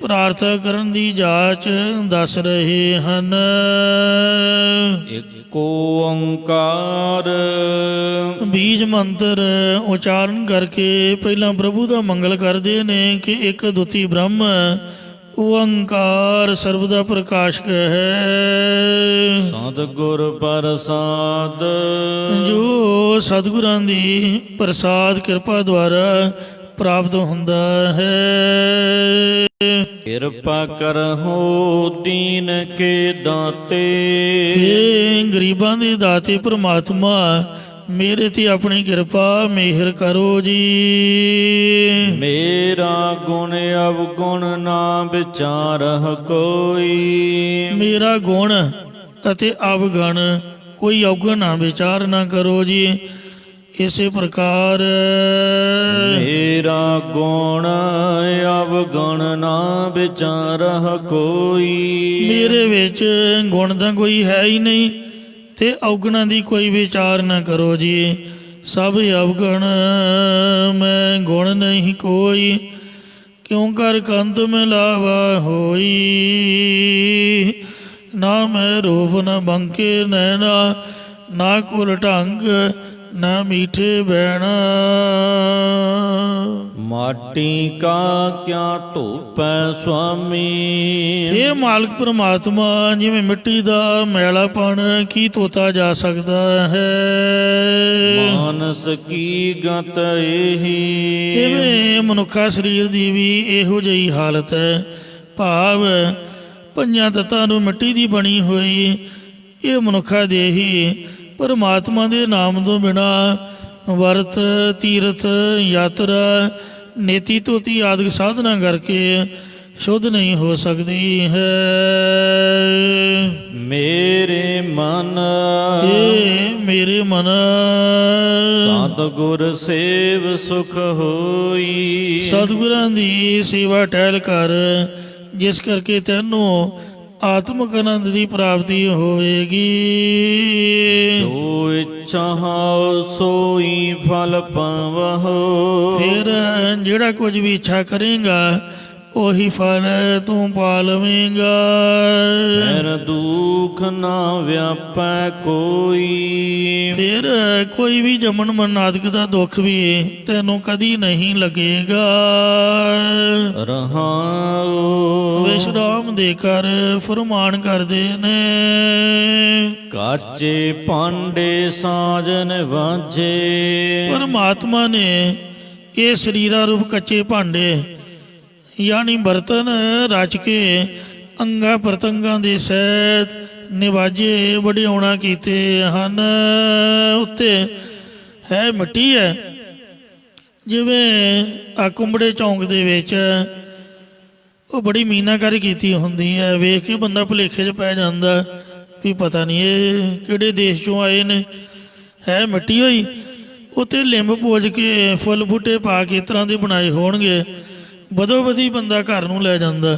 ਪ੍ਰਾਰਥਨਾ ਕਰਨ ਦੀ ਜਾਚ ਦੱਸ ਰਹੇ ਹਨ। ਇੱਕ ਓੰਕਾਰ। ਬੀਜ ਮੰਤਰ ਉਚਾਰਨ ਕਰਕੇ ਪਹਿਲਾਂ ਪ੍ਰਭੂ ਦਾ ਮੰਗਲ ਕਰਦੇ ਨੇ ਕਿ ਇੱਕ ਦੁਤੀ ਬ੍ਰਹਮ ਓੰਕਾਰ ਸਰਬ ਦਾ ਪ੍ਰਕਾਸ਼ਕ ਹੈ। ਸਤਿਗੁਰ ਪ੍ਰਸਾਦ। ਜੋ ਸਤਿਗੁਰਾਂ ਦੀ ਪ੍ਰਸਾਦ ਕਿਰਪਾ ਦੁਆਰਾ ਪ੍ਰਾਪਤ ਹੁੰਦਾ ਹੈ। ਕਿਰਪਾ ਕਰਹੁ ਦੀਨ ਕੇ ਦਾਤੇ। ਇਹ ਗਰੀਬਾਂ ਦੇ ਦਾਤੇ ਪ੍ਰਮਾਤਮਾ, ਮੇਰੇ ਤੇ ਆਪਣੀ ਕਿਰਪਾ ਮਿਹਰ ਕਰੋ ਜੀ। ਮੇਰਾ ਗੁਣ ਅਵਗੁਣ ਨਾ ਵਿਚਾਰਹ ਕੋਈ। ਮੇਰਾ ਗੁਣ ਅਤੇ ਅਵਗਣ ਕੋਈ ਅਵਗਣ ਨਾ ਵਿਚਾਰ ਨਾ ਕਰੋ ਜੀ। ਇਸੇ ਪ੍ਰਕਾਰ ਮੇਰਾ ਗੁਣ ਅਵਗੁਣ ਨਾ ਵਿਚਾਰਹ ਕੋਈ। ਮੇਰੇ ਵਿੱਚ ਗੁਣ ਦਾ ਕੋਈ ਹੈ ਹੀ ਨਹੀਂ ਤੇ ਅਵਗੁਣਾਂ ਦੀ ਕੋਈ ਵਿਚਾਰ ਨਾ ਕਰੋ ਜੀ। ਸਭ ਅਵਗੁਣ ਮੈਂ ਗੁਣ ਨਹੀਂ ਕੋਈ, ਕਿਉਂ ਕਰ ਕੰਤ ਮਿਲਾਵਾ ਹੋਈ। ਨਾ ਮੈਂ ਰੂਪ ਨਾ ਬੰਕੇ ਨੈਣਾ, ਨਾ ਕੁਲ ਢੰਗ ਨਾ ਮੀਠੇ ਬੈਣਾ। ਮਾਟੀ ਕਾ ਕਿਆ ਧੋਪੈ ਸੁਆਮੀ। ਇਹ ਮਾਲਕ ਪਰਮਾਤਮਾ, ਜਿਵੇਂ ਮਿੱਟੀ ਦਾ ਮੈਲਾਪਣ ਕੀ ਧੋਤਾ ਜਾ ਸਕਦਾ ਹੈ। ਮਾਨਸ ਕੀ ਗਤ ਇਹੀ। ਜਿਵੇਂ ਮਨੁੱਖਾ ਸਰੀਰ ਦੀ ਵੀ ਇਹੋ ਜਿਹੀ ਹਾਲਤ ਹੈ। ਭਾਵ ਪੰਜਾਂ ਤੱਤਾਂ ਨੂੰ ਮਿੱਟੀ ਦੀ ਬਣੀ ਹੋਈ ਇਹ ਮਨੁੱਖਾ ਦੇਹੀ ਪਰਮਾਤਮਾ ਦੇ ਨਾਮ ਤੋਂ ਬਿਨਾਂ ਵਰਤ ਤੀਰਥ ਯਾਤਰਾ ਨੇਤੀ ਧੋਤੀ ਆਦਿਕ ਸਾਧਨਾ ਕਰਕੇ ਸ਼ੁੱਧ ਨਹੀਂ ਹੋ ਸਕਦੀ ਹੈ। ਮੇਰੇ ਮਨ। ਇਹ ਮੇਰੇ ਮਨ ਸਤਿਗੁਰ ਸੇਵ ਸੁਖ ਹੋਈ। ਸਤਿਗੁਰਾਂ ਦੀ ਸੇਵਾ ਟਹਿਲ ਕਰ, ਜਿਸ ਕਰਕੇ ਤੈਨੂੰ ਆਤਮਕ ਆਨੰਦ ਦੀ ਪ੍ਰਾਪਤੀ ਹੋਵੇਗੀ। ਜੋ ਇੱਛਾ ਸੋਈ ਫਲ ਪਾਵਹੁ। ਫਿਰ ਜਿਹੜਾ ਕੁਝ ਵੀ ਇੱਛਾ ਕਰੇਗਾ ਉਹੀ ਫਲ ਤੂੰ ਪਾ ਲਵੇਂਗਾ। ਫਿਰ ਦੁਖ ਨਾ ਵਿਆਪੈ ਕੋਈ। ਫਿਰ ਕੋਈ ਵੀ ਜੰਮਣ ਮਰਨ ਆਦਿਕ ਦਾ ਦੁੱਖ ਵੀ ਤੈਨੂੰ ਕਦੀ ਨਹੀਂ ਲੱਗੇਗਾ। ਰਹਾਉ। ਵਿਸ਼ਰਾਮ ਦੇ ਕਰ ਫਰਮਾਨ ਕਰਦੇ ਨੇ। ਕਾਚੇ ਭਾਂਡੇ ਸਾਜਨ ਵਾਜੇ। ਪਰਮਾਤਮਾ ਨੇ ਇਹ ਸਰੀਰਾ ਰੂਪ ਕੱਚੇ ਭਾਂਡੇ ਯਾਨੀ ਬਰਤਨ ਰਚ ਕੇ ਅੰਗਾਂ ਪ੍ਰਤੰਗਾਂ ਦੇ ਸਹਿਤ ਨਿਵਾਜੇ ਵਡਿਆਉਣਾ ਕੀਤੇ ਹਨ। ਉੱਤੇ ਹੈ ਮਿੱਟੀ ਹੈ। ਜਿਵੇਂ ਆ ਕੁੰਬੜੇ ਚੌਂਕ ਦੇ ਵਿੱਚ ਉਹ ਬੜੀ ਮੀਨਾਕਾਰੀ ਕੀਤੀ ਹੁੰਦੀ ਹੈ। ਵੇਖ ਕੇ ਬੰਦਾ ਭੁਲੇਖੇ 'ਚ ਪੈ ਜਾਂਦਾ ਵੀ ਪਤਾ ਨਹੀਂ ਇਹ ਕਿਹੜੇ ਦੇਸ਼ 'ਚੋਂ ਆਏ ਨੇ। ਹੈ ਮਿੱਟੀ ਹੋਈ, ਉੱਤੇ ਲਿੰਬ ਪੋਜ ਕੇ ਫੁੱਲ ਬੂਟੇ ਪਾ ਕੇ ਇਸ ਤਰ੍ਹਾਂ ਦੇ ਬਣਾਏ ਹੋਣਗੇ। ਬਦੋ ਬਦੀ ਬੰਦਾ ਘਰ ਨੂੰ ਲੈ ਜਾਂਦਾ,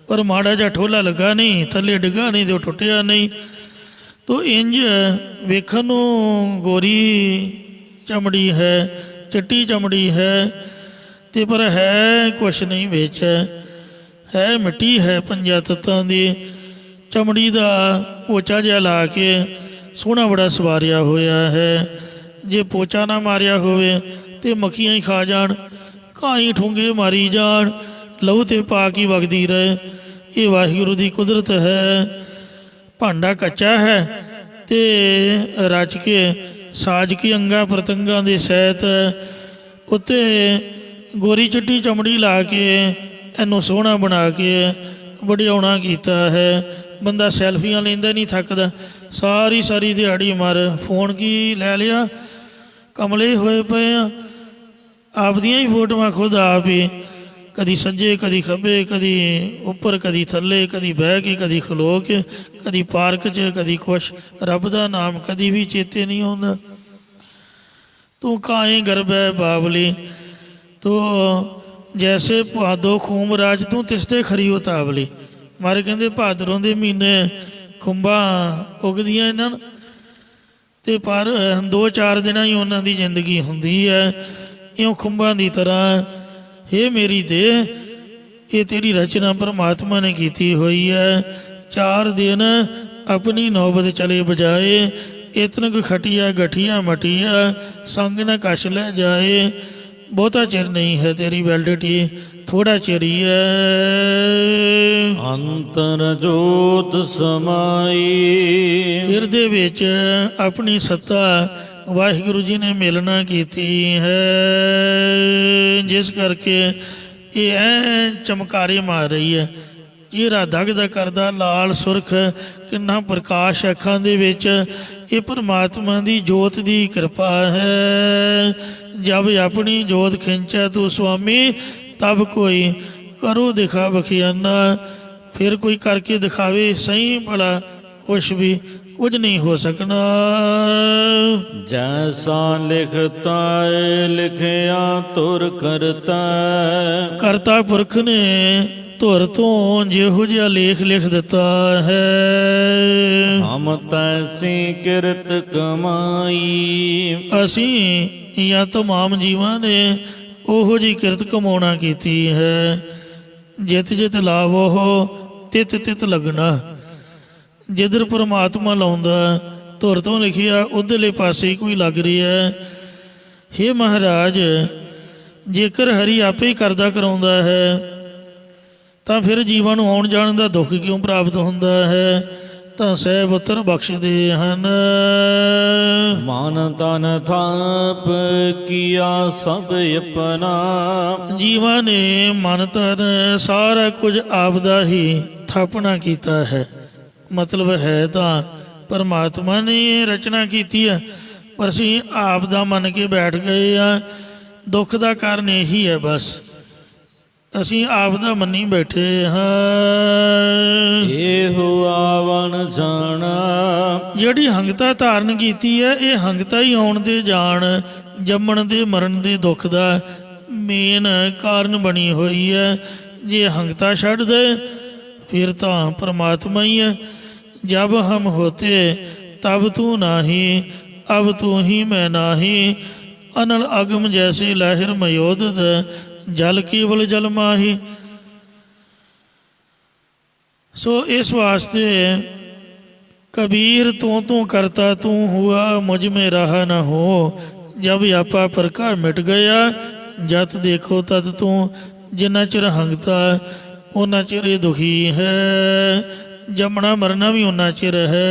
ਪਰ ਮਾੜਾ ਜਿਹਾ ਠੋਲਾ ਲੱਗਾ ਨਹੀਂ, ਥੱਲੇ ਡਿੱਗਾ ਨਹੀਂ ਤੇ ਉਹ ਟੁੱਟਿਆ ਨਹੀਂ। ਤੋ ਇੰਜ ਵੇਖਣ ਨੂੰ ਗੋਰੀ ਚਮੜੀ ਹੈ, ਚਿੱਟੀ ਚਮੜੀ ਹੈ, ਤੇ ਪਰ ਹੈ ਕੁਛ ਨਹੀਂ ਵਿੱਚ। ਹੈ ਮਿੱਟੀ ਹੈ ਪੰਜਾਂ ਤੱਤਾਂ ਦੀ, ਚਮੜੀ ਦਾ ਪੋਚਾ ਜਿਹਾ ਲਾ ਕੇ ਸੋਹਣਾ ਬੜਾ ਸਵਾਰਿਆ ਹੋਇਆ ਹੈ। ਜੇ ਪੋਚਾ ਨਾ ਮਾਰਿਆ ਹੋਵੇ ਤੇ ਮੱਖੀਆਂ ਹੀ ਖਾ ਜਾਣ, ਘਾਹ ਹੀ ਠੁੰਗੇ ਮਾਰੀ ਜਾਣ, ਲਹੂ ਤੇ ਪਾ ਕੇ ਵਗਦੀ ਰਹੇ। ਇਹ ਵਾਹਿਗੁਰੂ ਦੀ ਕੁਦਰਤ ਹੈ। ਭਾਂਡਾ ਕੱਚਾ ਹੈ ਤੇ ਰਚ ਕੇ ਸਾਜ ਕੇ ਅੰਗਾਂ ਪ੍ਰਤੰਗਾਂ ਦੇ ਸਹਿਤ ਉੱਤੇ ਗੋਰੀ ਚਿੱਟੀ ਚਮੜੀ ਲਾ ਕੇ ਇਹਨੂੰ ਸੋਹਣਾ ਬਣਾ ਕੇ ਵਡਿਆਉਣਾ ਕੀਤਾ ਹੈ। ਬੰਦਾ ਸੈਲਫੀਆਂ ਲੈਂਦਾ ਨਹੀਂ ਥੱਕਦਾ, ਸਾਰੀ ਸਾਰੀ ਦਿਹਾੜੀ ਮਰ ਫੋਨ ਕੀ ਲੈ ਲਿਆ, ਕਮਲੇ ਹੋਏ ਪਏ ਆ। ਆਪਦੀਆਂ ਹੀ ਫੋਟੋਆਂ ਖੁਦ ਆਪ ਹੀ, ਕਦੀ ਸੱਜੇ ਕਦੀ ਖੱਬੇ, ਕਦੀ ਉੱਪਰ ਕਦੀ ਥੱਲੇ, ਕਦੀ ਬਹਿ ਕੇ ਕਦੀ ਖਲੋ ਕੇ, ਕਦੀ ਪਾਰਕ 'ਚ ਕਦੀ ਕੁਛ। ਰੱਬ ਦਾ ਨਾਮ ਕਦੀ ਵੀ ਚੇਤੇ ਨਹੀਂ ਆਉਂਦਾ। ਤੂੰ ਕਾਏ ਗਰਬੈ ਬਾਬਲੀ ਤੂੰ ਜੈਸੇ ਭਾਦੋ ਖੂਮ ਰਾਜ ਤੂੰ ਤਿਸਤੇ ਖਰੀ ਉਤਾਵਲੀ। ਮਾਰੇ ਕਹਿੰਦੇ ਭਾਦਰੋਂ ਦੇ ਮਹੀਨੇ ਖੁੰਬਾਂ ਉਗਦੀਆਂ ਇਹਨਾਂ ਨੂੰ, ਅਤੇ ਪਰ 2-4 ਦਿਨਾਂ ਹੀ ਉਹਨਾਂ ਦੀ ਜ਼ਿੰਦਗੀ ਹੁੰਦੀ ਹੈ। ਇਉਂ ਖੁੰਬਾਂ ਦੀ ਤਰ੍ਹਾਂ ਹੇ ਮੇਰੀ ਦੇਹ, ਇਹ ਤੇਰੀ ਰਚਨਾ ਪਰਮਾਤਮਾ ਨੇ ਕੀਤੀ ਹੋਈ ਹੈ। 4 ਦਿਨ ਆਪਣੀ ਨੌਬਤ ਚਲੇ ਬਜਾਏ, ਇਤਨਕ ਖਟੀਆ ਗਠੀਆ ਮਟੀਆ ਸੰਗ ਨਾ ਕਸ਼ ਲੈ ਜਾਏ। ਬਹੁਤਾ ਚਿਰ ਨਹੀਂ ਹੈ ਤੇਰੀ ਵੈਲਿਡਿਟੀ, ਥੋੜ੍ਹਾ ਚਿਰ ਹੀ ਹੈ। ਅੰਤਰ ਜੋਤ ਸਮਾਈ ਹਿਰਦੇ ਵਿੱਚ ਆਪਣੀ ਸੱਤਾ ਵਾਹਿਗੁਰੂ ਜੀ ਨੇ ਮਿਲਣਾ ਕੀਤੀ ਹੈ, ਜਿਸ ਕਰਕੇ ਇਹ ਐ ਚਮਕਾਰੇ ਮਾਰ ਰਹੀ ਹੈ। ਚਿਹਰਾ ਦਗਦਾ ਕਰਦਾ ਲਾਲ ਸੁਰਖ, ਕਿੰਨਾ ਪ੍ਰਕਾਸ਼ ਅੱਖਾਂ ਦੇ ਵਿੱਚ। ਇਹ ਪਰਮਾਤਮਾ ਦੀ ਜੋਤ ਦੀ ਕਿਰਪਾ ਹੈ। ਜਬ ਆਪਣੀ ਜੋਤ ਖਿੰਚੈ ਤੂੰ ਸੁਆਮੀ, ਤਬ ਕੋਈ ਕਰੋ ਦਿਖਾ ਬਖਿਆਨਾ। ਫਿਰ ਕੋਈ ਕਰਕੇ ਦਿਖਾਵੇ ਸਹੀ ਭਲਾ, ਕੁਛ ਵੀ ਕੁਝ ਨਹੀਂ ਹੋ ਸਕਣਾ। ਜੈਸਾ ਲਿਖਤਾ ਲਿਖਿਆ ਤੁਰ ਕਰਤਾ। ਕਰਤਾ ਪੁਰਖ ਨੇ ਧੁਰ ਤੋਂ ਜਿਹੋ ਜਿਹਾ ਲੇਖ ਲਿਖ ਦਿੱਤਾ ਹੈ। ਹਮ ਤੈਸੀ ਕਿਰਤ ਕਮਾਈ। ਅਸੀਂ ਜਾਂ ਤਮਾਮ ਜੀਵਾਂ ਨੇ ਉਹੋ ਜਿਹੀ ਕਿਰਤ ਕਮਾਉਣਾ ਕੀਤੀ ਹੈ। ਜਿਤ ਜਿਤ ਲਾਭ ਉਹ ਤਿਤ ਤਿਤ ਲੱਗਣਾ। ਜਿੱਧਰ ਪਰਮਾਤਮਾ ਲਾਉਂਦਾ ਧੁਰ ਤੋਂ ਲਿਖਿਆ ਉੱਧਰਲੇ ਪਾਸੇ ਕੋਈ ਲੱਗ ਰਿਹਾ। ਹੇ ਮਹਾਰਾਜ, ਜੇਕਰ ਹਰੀ ਆਪੇ ਹੀ ਕਰਦਾ ਕਰਾਉਂਦਾ ਹੈ ਤਾਂ ਫਿਰ ਜੀਵਾਂ ਨੂੰ ਆਉਣ ਜਾਣ ਦਾ ਦੁੱਖ ਕਿਉਂ ਪ੍ਰਾਪਤ ਹੁੰਦਾ ਹੈ? ਤਾਂ ਸਹਿ ਪੁੱਤਰ ਬਖਸ਼ਦੇ ਹਨ। ਮਨ ਤਨ ਥਾਪ ਕੀਆ ਸਭ ਆਪਣਾ। ਜੀਵਾਂ ਨੇ ਮਨ ਤਨ ਸਾਰਾ ਕੁਝ ਆਪਦਾ ਹੀ ਥਾਪਣਾ ਕੀਤਾ ਹੈ। ਮਤਲਬ ਹੈ ਤਾਂ ਪਰਮਾਤਮਾ ਨੇ ਰਚਨਾ ਕੀਤੀ ਹੈ, ਪਰ ਅਸੀਂ ਆਪ ਦਾ ਮੰਨ ਕੇ ਬੈਠ ਗਏ ਆ। ਦੁੱਖ ਦਾ ਕਾਰਨ ਇਹੀ ਹੈ, ਬਸ ਅਸੀਂ ਆਪ ਦਾ ਮੰਨੀ ਬੈਠੇ ਹਾਂ। ਇਹੋ ਆਵਨ ਜਾਣਾ। ਜਿਹੜੀ ਹੰਗਤਾ ਧਾਰਨ ਕੀਤੀ ਹੈ, ਇਹ ਹੰਗਤਾ ਹੀ ਆਉਣ ਦੇ ਜਾਣ, ਜੰਮਣ ਦੇ ਮਰਨ ਦੇ ਦੁੱਖ ਦਾ ਮੇਨ ਕਾਰਨ ਬਣੀ ਹੋਈ ਹੈ। ਜੇ ਹੰਗਤਾ ਛੱਡ ਦੇ ਫਿਰ ਤਾਂ ਪਰਮਾਤਮਾ ਹੀ ਹੈ। ਜਬ ਹਮ ਹੋਤੇ ਤਬ ਤੂੰ ਨਾਹੀ, ਅਬ ਤੂੰ ਹੀ ਮੈਂ ਨਾਹੀ। ਅਨਲ ਅਗਮ ਜੈਸੇ ਲਹਿਰ ਮਯੋਦਤ, ਜਲ ਕੇਵਲ ਜਲ ਮਾਹੀ। ਸੋ ਇਸ ਵਾਸਤੇ ਕਬੀਰ ਤੂੰ ਕਰਤਾ ਤੂੰ ਹੁਆ, ਮੁਝ ਮੇ ਰਹਾ ਨਾ ਹੋ। ਜਬ ਆਪਾ ਪਰਕਾ ਮਿਟ ਗਿਆ, ਜਤ ਦੇਖੋ ਤਦ ਤੂੰ। ਜਿੰਨਾ ਚਿਰ ਹੰਗਤਾ ਉਹਨਾਂ ਚਿਰ ਇਹ ਦੁਖੀ ਹੈ, ਜੰਮਣਾ ਮਰਨਾ ਵੀ ਉਹਨਾਂ ਚਿਰ ਹੈ।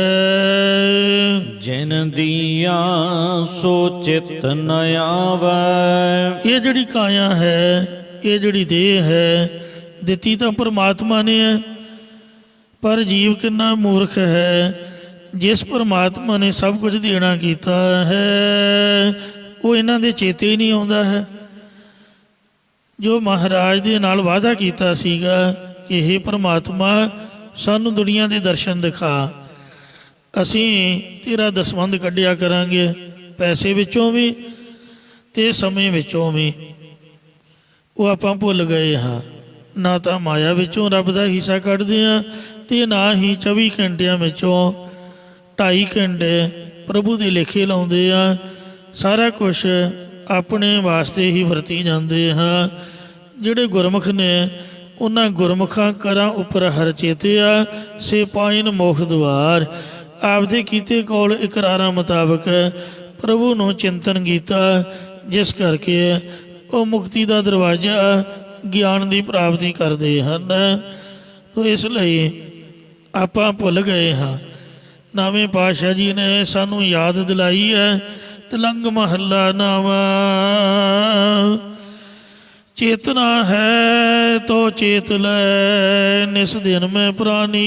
ਜਿਨ ਦੀਆ ਸੋ ਚਿਤ ਨ ਆਵੈ। ਇਹ ਜਿਹੜੀ ਕਾਇਆ ਹੈ, ਇਹ ਜਿਹੜੀ ਦੇਹ ਹੈ, ਦਿੱਤੀ ਤਾਂ ਪਰਮਾਤਮਾ ਨੇ ਹੈ, ਪਰ ਜੀਵ ਕਿੰਨਾ ਮੂਰਖ ਹੈ। ਜਿਸ ਪਰਮਾਤਮਾ ਨੇ ਸਭ ਕੁਝ ਦੇਣਾ ਕੀਤਾ ਹੈ, ਉਹ ਇਹਨਾਂ ਦੇ ਚੇਤੇ ਹੀ ਨਹੀਂ ਆਉਂਦਾ ਹੈ। ਜੋ ਮਹਾਰਾਜ ਦੇ ਨਾਲ ਵਾਅਦਾ ਕੀਤਾ ਸੀਗਾ ਕਿ ਇਹ ਪਰਮਾਤਮਾ ਸਾਨੂੰ ਦੁਨੀਆ ਦੇ ਦਰਸ਼ਨ ਦਿਖਾ, ਅਸੀਂ ਤੇਰਾ ਦਸਵੰਧ ਕੱਢਿਆ ਕਰਾਂਗੇ, ਪੈਸੇ ਵਿੱਚੋਂ ਵੀ ਅਤੇ ਸਮੇਂ ਵਿੱਚੋਂ ਵੀ। ਉਹ ਆਪਾਂ ਭੁੱਲ ਗਏ ਹਾਂ। ਨਾ ਤਾਂ ਮਾਇਆ ਵਿੱਚੋਂ ਰੱਬ ਦਾ ਹਿੱਸਾ ਕੱਢਦੇ ਹਾਂ, ਅਤੇ ਨਾ ਹੀ 24 ਘੰਟਿਆਂ ਵਿੱਚੋਂ 2.5 ਘੰਟੇ ਪ੍ਰਭੂ ਦੇ ਲੇਖੇ ਲਾਉਂਦੇ ਆ। ਸਾਰਾ ਕੁਛ ਆਪਣੇ ਵਾਸਤੇ ਹੀ ਵਰਤੀ ਜਾਂਦੇ ਹਾਂ। ਜਿਹੜੇ ਗੁਰਮੁਖ ਨੇ ਉਹਨਾਂ ਗੁਰਮੁਖਾਂ ਕਰਾਂ ਉੱਪਰ ਹਰ ਚੇਤਿਆ, ਸੇ ਪਾਇਨ ਮੁਖ ਦੁਆਰ। ਆਪਦੇ ਕੀਤੇ ਕੌਲ ਇਕਰਾਰਾਂ ਮੁਤਾਬਕ ਪ੍ਰਭੂ ਨੂੰ ਚਿੰਤਨ ਕੀਤਾ, ਜਿਸ ਕਰਕੇ ਉਹ ਮੁਕਤੀ ਦਾ ਦਰਵਾਜ਼ਾ ਗਿਆਨ ਦੀ ਪ੍ਰਾਪਤੀ ਕਰਦੇ ਹਨ। ਤੋ ਇਸ ਲਈ ਆਪਾਂ ਭੁੱਲ ਗਏ ਹਾਂ। ਨਵੇਂ ਪਾਤਸ਼ਾਹ ਜੀ ਨੇ ਸਾਨੂੰ ਯਾਦ ਦਿਲਾਈ ਹੈ। ਤਿਲੰਗ ਮਹੱਲਾ ਨਾਵਾ, ਚੇਤਨਾ ਹੈ ਤੋ ਚੇਤ ਲੈ, ਨਿਸ ਦਿਨ ਮੈਂ ਪ੍ਰਾਨੀ।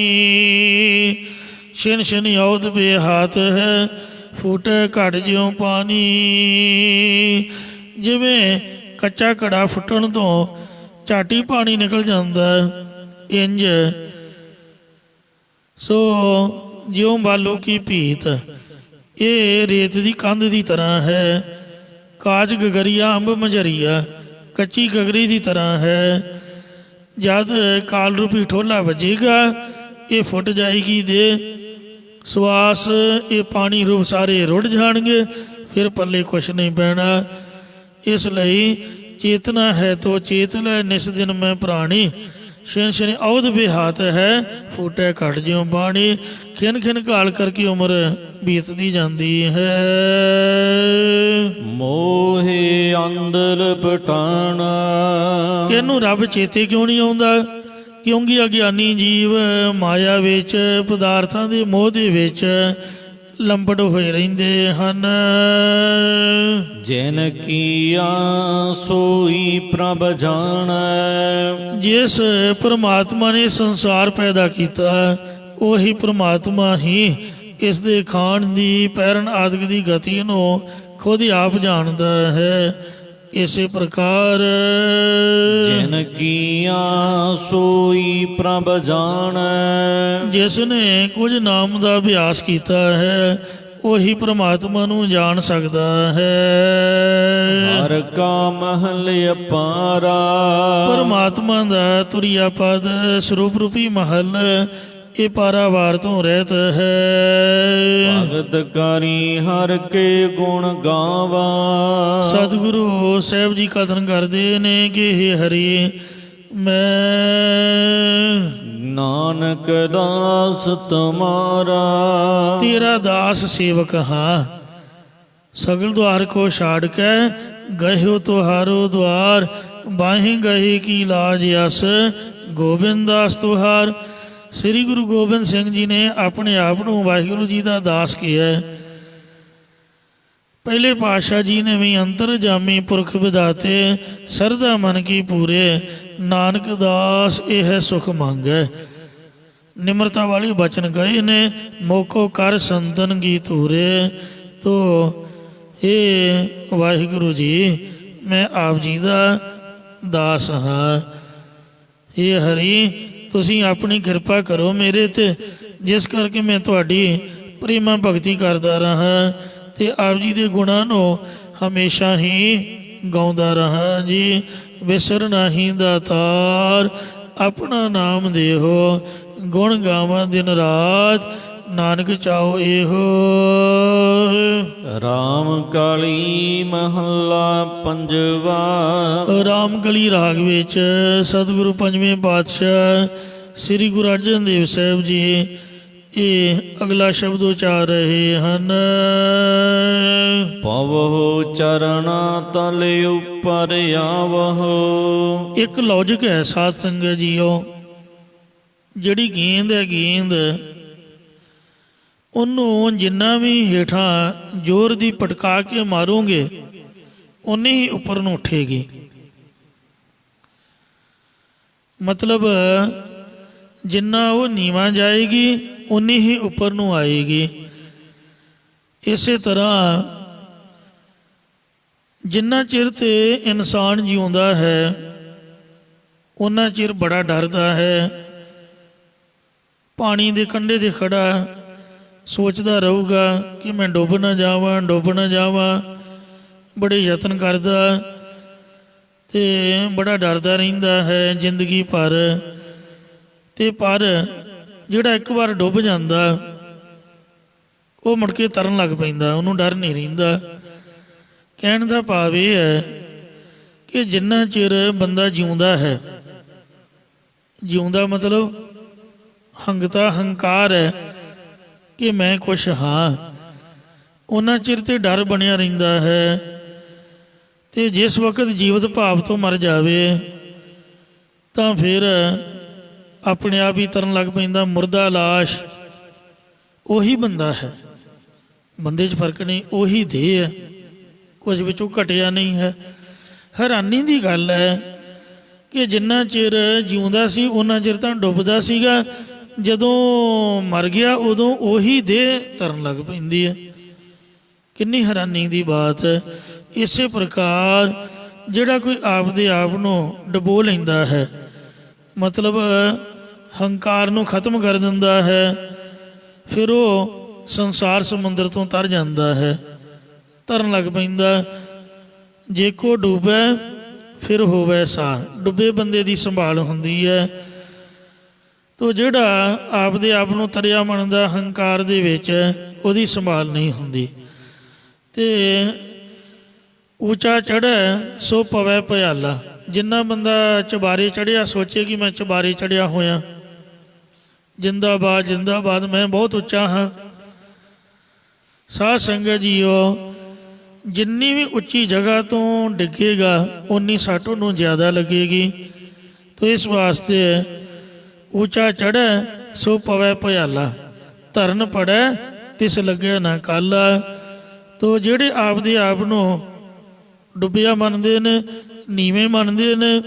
ਛਿਨ ਛਿਨ ਔਦ ਬੇਹਾਤ ਹੈ, ਫੂਟੇ ਘਟ ਜਿਉ ਪਾਣੀ। ਜਿਵੇਂ ਕੱਚਾ ਘੜਾ ਫੁੱਟਣ ਤੋਂ ਝਾਟੀ ਪਾਣੀ ਨਿਕਲ ਜਾਂਦਾ, ਇੰਜ ਸੋ ਜਿਉਂ ਬਾਲੂ ਕੀ ਭੀਤ, ਇਹ ਰੇਤ ਦੀ ਕੰਧ ਦੀ ਤਰ੍ਹਾਂ ਹੈ। ਕਾਜ ਗਗਰੀਆ ਅੰਬ ਮੰਜਰੀਆ, ਕੱਚੀ ਗਗਰੀ ਦੀ ਤਰ੍ਹਾਂ ਹੈ। ਜਦ ਕਾਲ ਰੂਪੀ ਠੋਲਾ ਵੱਜੇਗਾ, ਇਹ ਫੁੱਟ ਜਾਏਗੀ ਦੇ ਸਵਾਸ, ਇਹ ਪਾਣੀ ਰੂਪ ਸਾਰੇ ਰੁੜ ਜਾਣਗੇ, ਫਿਰ ਪੱਲੇ ਕੁਛ ਨਹੀਂ ਪੈਣਾ। ਇਸ ਲਈ ਚੇਤਨਾ ਹੈ ਤੋ ਚੇਤ ਲੈ, ਨਿਸ ਦਿਨ ਮੈਂ ਪ੍ਰਾਣੀ। ਛਿਨ ਛਿਨ ਔਧ ਬੇਹਾਤ ਹੈ, ਫੂਟੇ ਘਟ ਜਿਉ ਬਾਣੀ। ਖਿਨ ਖਿਨ ਘਾਲ ਕਰਕੇ ਉਮਰ ਬੀਤਦੀ ਜਾਂਦੀ ਹੈ। ਮੋਹੇ ਅੰਦਰ ਪਟਾਣਾ, ਇਹਨੂੰ ਰੱਬ ਚੇਤੇ ਕਿਉਂ ਨਹੀਂ ਆਉਂਦਾ? ਕਿਉਂਕਿ ਅਗਿਆਨੀ ਜੀਵ ਮਾਇਆ ਵਿੱਚ, ਪਦਾਰਥਾਂ ਦੇ ਮੋਹ ਦੇ ਵਿੱਚ ਲੰਬੜ ਹੋਏ ਰਹਿੰਦੇ ਹਨ। ਜਿਨ ਕੀਆ ਸੋਈ ਪ੍ਰਭ ਜਾਣੈ, ਜਿਸ ਪਰਮਾਤਮਾ ਨੇ ਸੰਸਾਰ ਪੈਦਾ ਕੀਤਾ, ਉਹੀ ਪਰਮਾਤਮਾ ਹੀ ਇਸ ਦੇ ਖਾਣ ਦੀ, ਪੈਰਨ ਆਦਿਕ ਦੀ ਗਤੀ ਨੂੰ ਖੁਦ ਆਪ ਜਾਣਦਾ ਹੈ। ਇਸੇ ਪ੍ਰਕਾਰ ਜਿਨ ਕੀਆ ਸੋਈ ਪ੍ਰਭ ਜਾਣੈ, ਜਿਸ ਨੇ ਕੁਝ ਨਾਮ ਦਾ ਅਭਿਆਸ ਕੀਤਾ ਹੈ, ਉਹੀ ਪ੍ਰਮਾਤਮਾ ਨੂੰ ਜਾਣ ਸਕਦਾ ਹੈ। ਹਰ ਕਾ ਮਹਲ ਅਪਾਰਾ, ਪਰਮਾਤਮਾ ਦਾ ਤੁਰਿਆ ਪਦ ਸਰੂਪ ਰੂਪੀ ਮਹਲ, ਇਹ ਪਾਰਾਵਾਰ ਤੋਂ ਰਹਿਤ ਹੈ। ਭਗਤ ਕਰੀ ਹਰ ਕੇ ਗੁਣ ਗਾਵਾ, ਸਤਿਗੁਰੂ ਸਾਹਿਬ ਜੀ ਕਥਨ ਕਰਦੇ ਨੇ ਕਿ ਹੇ ਹਰੀ, ਮੈਂ ਨਾਨਕ ਦਾਸ ਤੁਮਾਰਾ, ਤੇਰਾ ਦਾਸ ਸੇਵਕ ਹਾਂ। ਸਗਲ ਦੁਆਰ ਕੋ ਛਾੜ ਕੇ ਗਹਿਓ ਤੁਹਾਰੋ ਦੁਆਰ, ਬਾਹੀ ਗਹੀ ਕੀ ਲਾਜ ਅਸ, ਗੋਬਿੰਦ ਦਾਸ ਤੁਹਾਰ। ਸ੍ਰੀ ਗੁਰੂ ਗੋਬਿੰਦ ਸਿੰਘ ਜੀ ਨੇ ਆਪਣੇ ਆਪ ਨੂੰ ਵਾਹਿਗੁਰੂ ਜੀ ਦਾ ਦਾਸ ਕਿਹਾ। ਪਹਿਲੇ ਪਾਤਸ਼ਾਹ ਜੀ ਨੇ ਵੀ ਅੰਤਰਜਾਮੀ ਪੁਰਖ ਵਿਦਾਤੇ, ਸਰਦਾ ਮਨ ਕੀ ਪੂਰੇ, ਨਾਨਕ ਦਾਸ ਇਹ ਸੁਖ ਮੰਗੈ। ਨਿਮਰਤਾ ਵਾਲੀ ਬਚਨ ਗਏ ਨੇ, ਮੋਖੋ ਕਰ ਸੰਤਨ ਕੀ ਧੂਰੇ। ਤੋ ਇਹ ਵਾਹਿਗੁਰੂ ਜੀ, ਮੈਂ ਆਪ ਜੀ ਦਾ ਦਾਸ ਹਾਂ। ਇਹ ਹਰੀ, ਤੁਸੀਂ ਆਪਣੀ ਕਿਰਪਾ ਕਰੋ ਮੇਰੇ 'ਤੇ, ਜਿਸ ਕਰਕੇ ਮੈਂ ਤੁਹਾਡੀ ਪ੍ਰੇਮਾ ਭਗਤੀ ਕਰਦਾ ਰਹਾ ਅਤੇ ਆਪ ਜੀ ਦੇ ਗੁਣਾਂ ਨੂੰ ਹਮੇਸ਼ਾ ਹੀ ਗਾਉਂਦਾ ਰਹਾ ਜੀ। ਵਿਸਰ ਨਾਹੀਂ ਦਾਤਾਰ, ਆਪਣਾ ਨਾਮ ਦੇਹੋ, ਗੁਣ ਗਾਵਾਂ ਦਿਨ ਰਾਤ, ਨਾਨਕ ਚਾਹੋ ਇਹੋ। ਰਾਮ ਕਲੀ ਮਹੱਲਾ ਪੰਜਵਾ, ਰਾਮ ਕਲੀ ਰਾਗ ਵਿੱਚ ਸਤਿਗੁਰੂ ਪੰਜਵੇਂ ਪਾਤਸ਼ਾਹ ਸ੍ਰੀ ਗੁਰੂ ਅਰਜਨ ਦੇਵ ਸਾਹਿਬ ਜੀ ਇਹ ਅਗਲਾ ਸ਼ਬਦ ਉਚਾਰ ਰਹੇ ਹਨ। ਪਵਹੁ ਚਰਣਾ ਤਲ ਉਪਰ ਆਵਹੁ, ਇੱਕ ਲੌਜਿਕ ਹੈ ਸਾਧ ਸੰਗਤ ਜੀਓ। ਜਿਹੜੀ ਗੇਂਦ ਹੈ, ਗੇਂਦ ਉਹਨੂੰ ਜਿੰਨਾ ਵੀ ਹੇਠਾਂ ਜ਼ੋਰ ਦੀ ਪਟਕਾ ਕੇ ਮਾਰੋਗੇ, ਉਨੀ ਹੀ ਉੱਪਰ ਨੂੰ ਉੱਠੇਗੀ। ਮਤਲਬ ਜਿੰਨਾ ਉਹ ਨੀਵਾਂ ਜਾਏਗੀ, ਉਨੀ ਹੀ ਉੱਪਰ ਨੂੰ ਆਏਗੀ। ਇਸੇ ਤਰ੍ਹਾਂ ਜਿੰਨਾ ਚਿਰ ਤੇ ਇਨਸਾਨ ਜਿਉਂਦਾ ਹੈ, ਉਹਨਾਂ ਚਿਰ ਬੜਾ ਡਰਦਾ ਹੈ। ਪਾਣੀ ਦੇ ਕੰਢੇ 'ਤੇ ਖੜਾ ਸੋਚਦਾ ਰਹੂਗਾ ਕਿ ਮੈਂ ਡੁੱਬ ਨਾ ਜਾਵਾਂ, ਡੁੱਬ ਨਾ ਜਾਵਾਂ। ਬੜੇ ਯਤਨ ਕਰਦਾ ਅਤੇ ਬੜਾ ਡਰਦਾ ਰਹਿੰਦਾ ਹੈ ਜ਼ਿੰਦਗੀ ਭਰ। ਅਤੇ ਪਰ ਜਿਹੜਾ ਇੱਕ ਵਾਰ ਡੁੱਬ ਜਾਂਦਾ, ਉਹ ਮੁੜ ਕੇ ਤਰਨ ਲੱਗ ਪੈਂਦਾ, ਉਹਨੂੰ ਡਰ ਨਹੀਂ ਰਹਿੰਦਾ। ਕਹਿਣ ਦਾ ਭਾਵ ਇਹ ਹੈ ਕਿ ਜਿੰਨਾ ਚਿਰ ਬੰਦਾ ਜਿਉਂਦਾ ਹੈ, ਜਿਉਂਦਾ ਮਤਲਬ ਹੰਗਤਾ ਹੰਕਾਰ ਹੈ ਕਿ ਮੈਂ ਕੁਛ ਹਾਂ, ਉਹਨਾਂ ਚਿਰ ਤੇ ਡਰ ਬਣਿਆ ਰਹਿੰਦਾ ਹੈ। ਤੇ ਜਿਸ ਵਕਤ ਜੀਵਤ ਭਾਵ ਤੋਂ ਮਰ ਜਾਵੇ ਤਾਂ ਫਿਰ ਆਪਣੇ ਆਪ ਹੀ ਤਰਨ ਲੱਗ ਪੈਂਦਾ। ਮੁਰਦਾ ਲਾਸ਼ ਉਹੀ ਬੰਦਾ ਹੈ, ਬੰਦੇ 'ਚ ਫਰਕ ਨਹੀਂ, ਉਹੀ ਦੇਹ ਹੈ, ਕੁਝ ਵਿੱਚੋਂ ਘਟਿਆ ਨਹੀਂ ਹੈ। ਹੈਰਾਨੀ ਦੀ ਗੱਲ ਹੈ ਕਿ ਜਿੰਨਾ ਚਿਰ ਜਿਉਂਦਾ ਸੀ ਉਹਨਾਂ ਚਿਰ ਤਾਂ ਡੁੱਬਦਾ ਸੀਗਾ, ਜਦੋਂ ਮਰ ਗਿਆ ਉਦੋਂ ਉਹੀ ਦੇਹ ਤਰਨ ਲੱਗ ਪੈਂਦੀ ਹੈ। ਕਿੰਨੀ ਹੈਰਾਨੀ ਦੀ ਬਾਤ ਹੈ। ਇਸੇ ਪ੍ਰਕਾਰ ਜਿਹੜਾ ਕੋਈ ਆਪਦੇ ਆਪ ਨੂੰ ਡੁਬੋ ਲੈਂਦਾ ਹੈ, ਮਤਲਬ ਹੰਕਾਰ ਨੂੰ ਖਤਮ ਕਰ ਦਿੰਦਾ ਹੈ, ਫਿਰ ਉਹ ਸੰਸਾਰ ਸਮੁੰਦਰ ਤੋਂ ਤਰ ਜਾਂਦਾ ਹੈ, ਤਰਨ ਲੱਗ ਪੈਂਦਾ। ਜੇ ਕੋ ਡੁੱਬੈ ਫਿਰ ਹੋਵੇ ਸਾਰ। ਡੁੱਬੇ ਬੰਦੇ ਦੀ ਸੰਭਾਲ ਹੁੰਦੀ ਹੈ। ਤੋ ਜਿਹੜਾ ਆਪਦੇ ਆਪ ਨੂੰ ਤਰਿਆ ਮੰਨਦਾ ਹੰਕਾਰ ਦੇ ਵਿੱਚ, ਉਹਦੀ ਸੰਭਾਲ ਨਹੀਂ ਹੁੰਦੀ। ਤੇ ਉੱਚਾ ਚੜ੍ਹੈ ਸੋ ਪਵੈ ਭੁਆਲਾ। ਜਿੰਨਾ ਬੰਦਾ ਚੁਬਾਰੇ ਚੜ੍ਹਿਆ ਸੋਚੇ ਕਿ ਮੈਂ ਚੁਬਾਰੇ ਚੜ੍ਹਿਆ ਹੋਇਆ, ਜਿੰਦਾਬਾਦ ਜਿੰਦਾਬਾਦ, ਮੈਂ ਬਹੁਤ ਉੱਚਾ ਹਾਂ। ਸਾਧ ਸੰਗਤ ਜੀਓ, ਜਿੰਨੀ ਵੀ ਉੱਚੀ ਜਗ੍ਹਾ ਤੋਂ ਡਿੱਗੇਗਾ ਉਨੀ ਸੱਟ ਉਹਨੂੰ ਜ਼ਿਆਦਾ ਲੱਗੇਗੀ। ਤੋ ਇਸ ਵਾਸਤੇ ਉੱਚਾ ਚੜ੍ਹੈ ਸੋ ਪਵੈ ਭੁਆਲਾ, ਧਰਨ ਪੜੈ ਤਿਸ ਲੱਗੈ ਨਾ ਕਾਲਾ। ਤੋ ਜਿਹੜੇ ਆਪਦੇ ਆਪ ਨੂੰ ਡੁੱਬਿਆ ਮੰਨਦੇ ਨੇ, ਨੀਵੇਂ ਮੰਨਦੇ ਨੇ,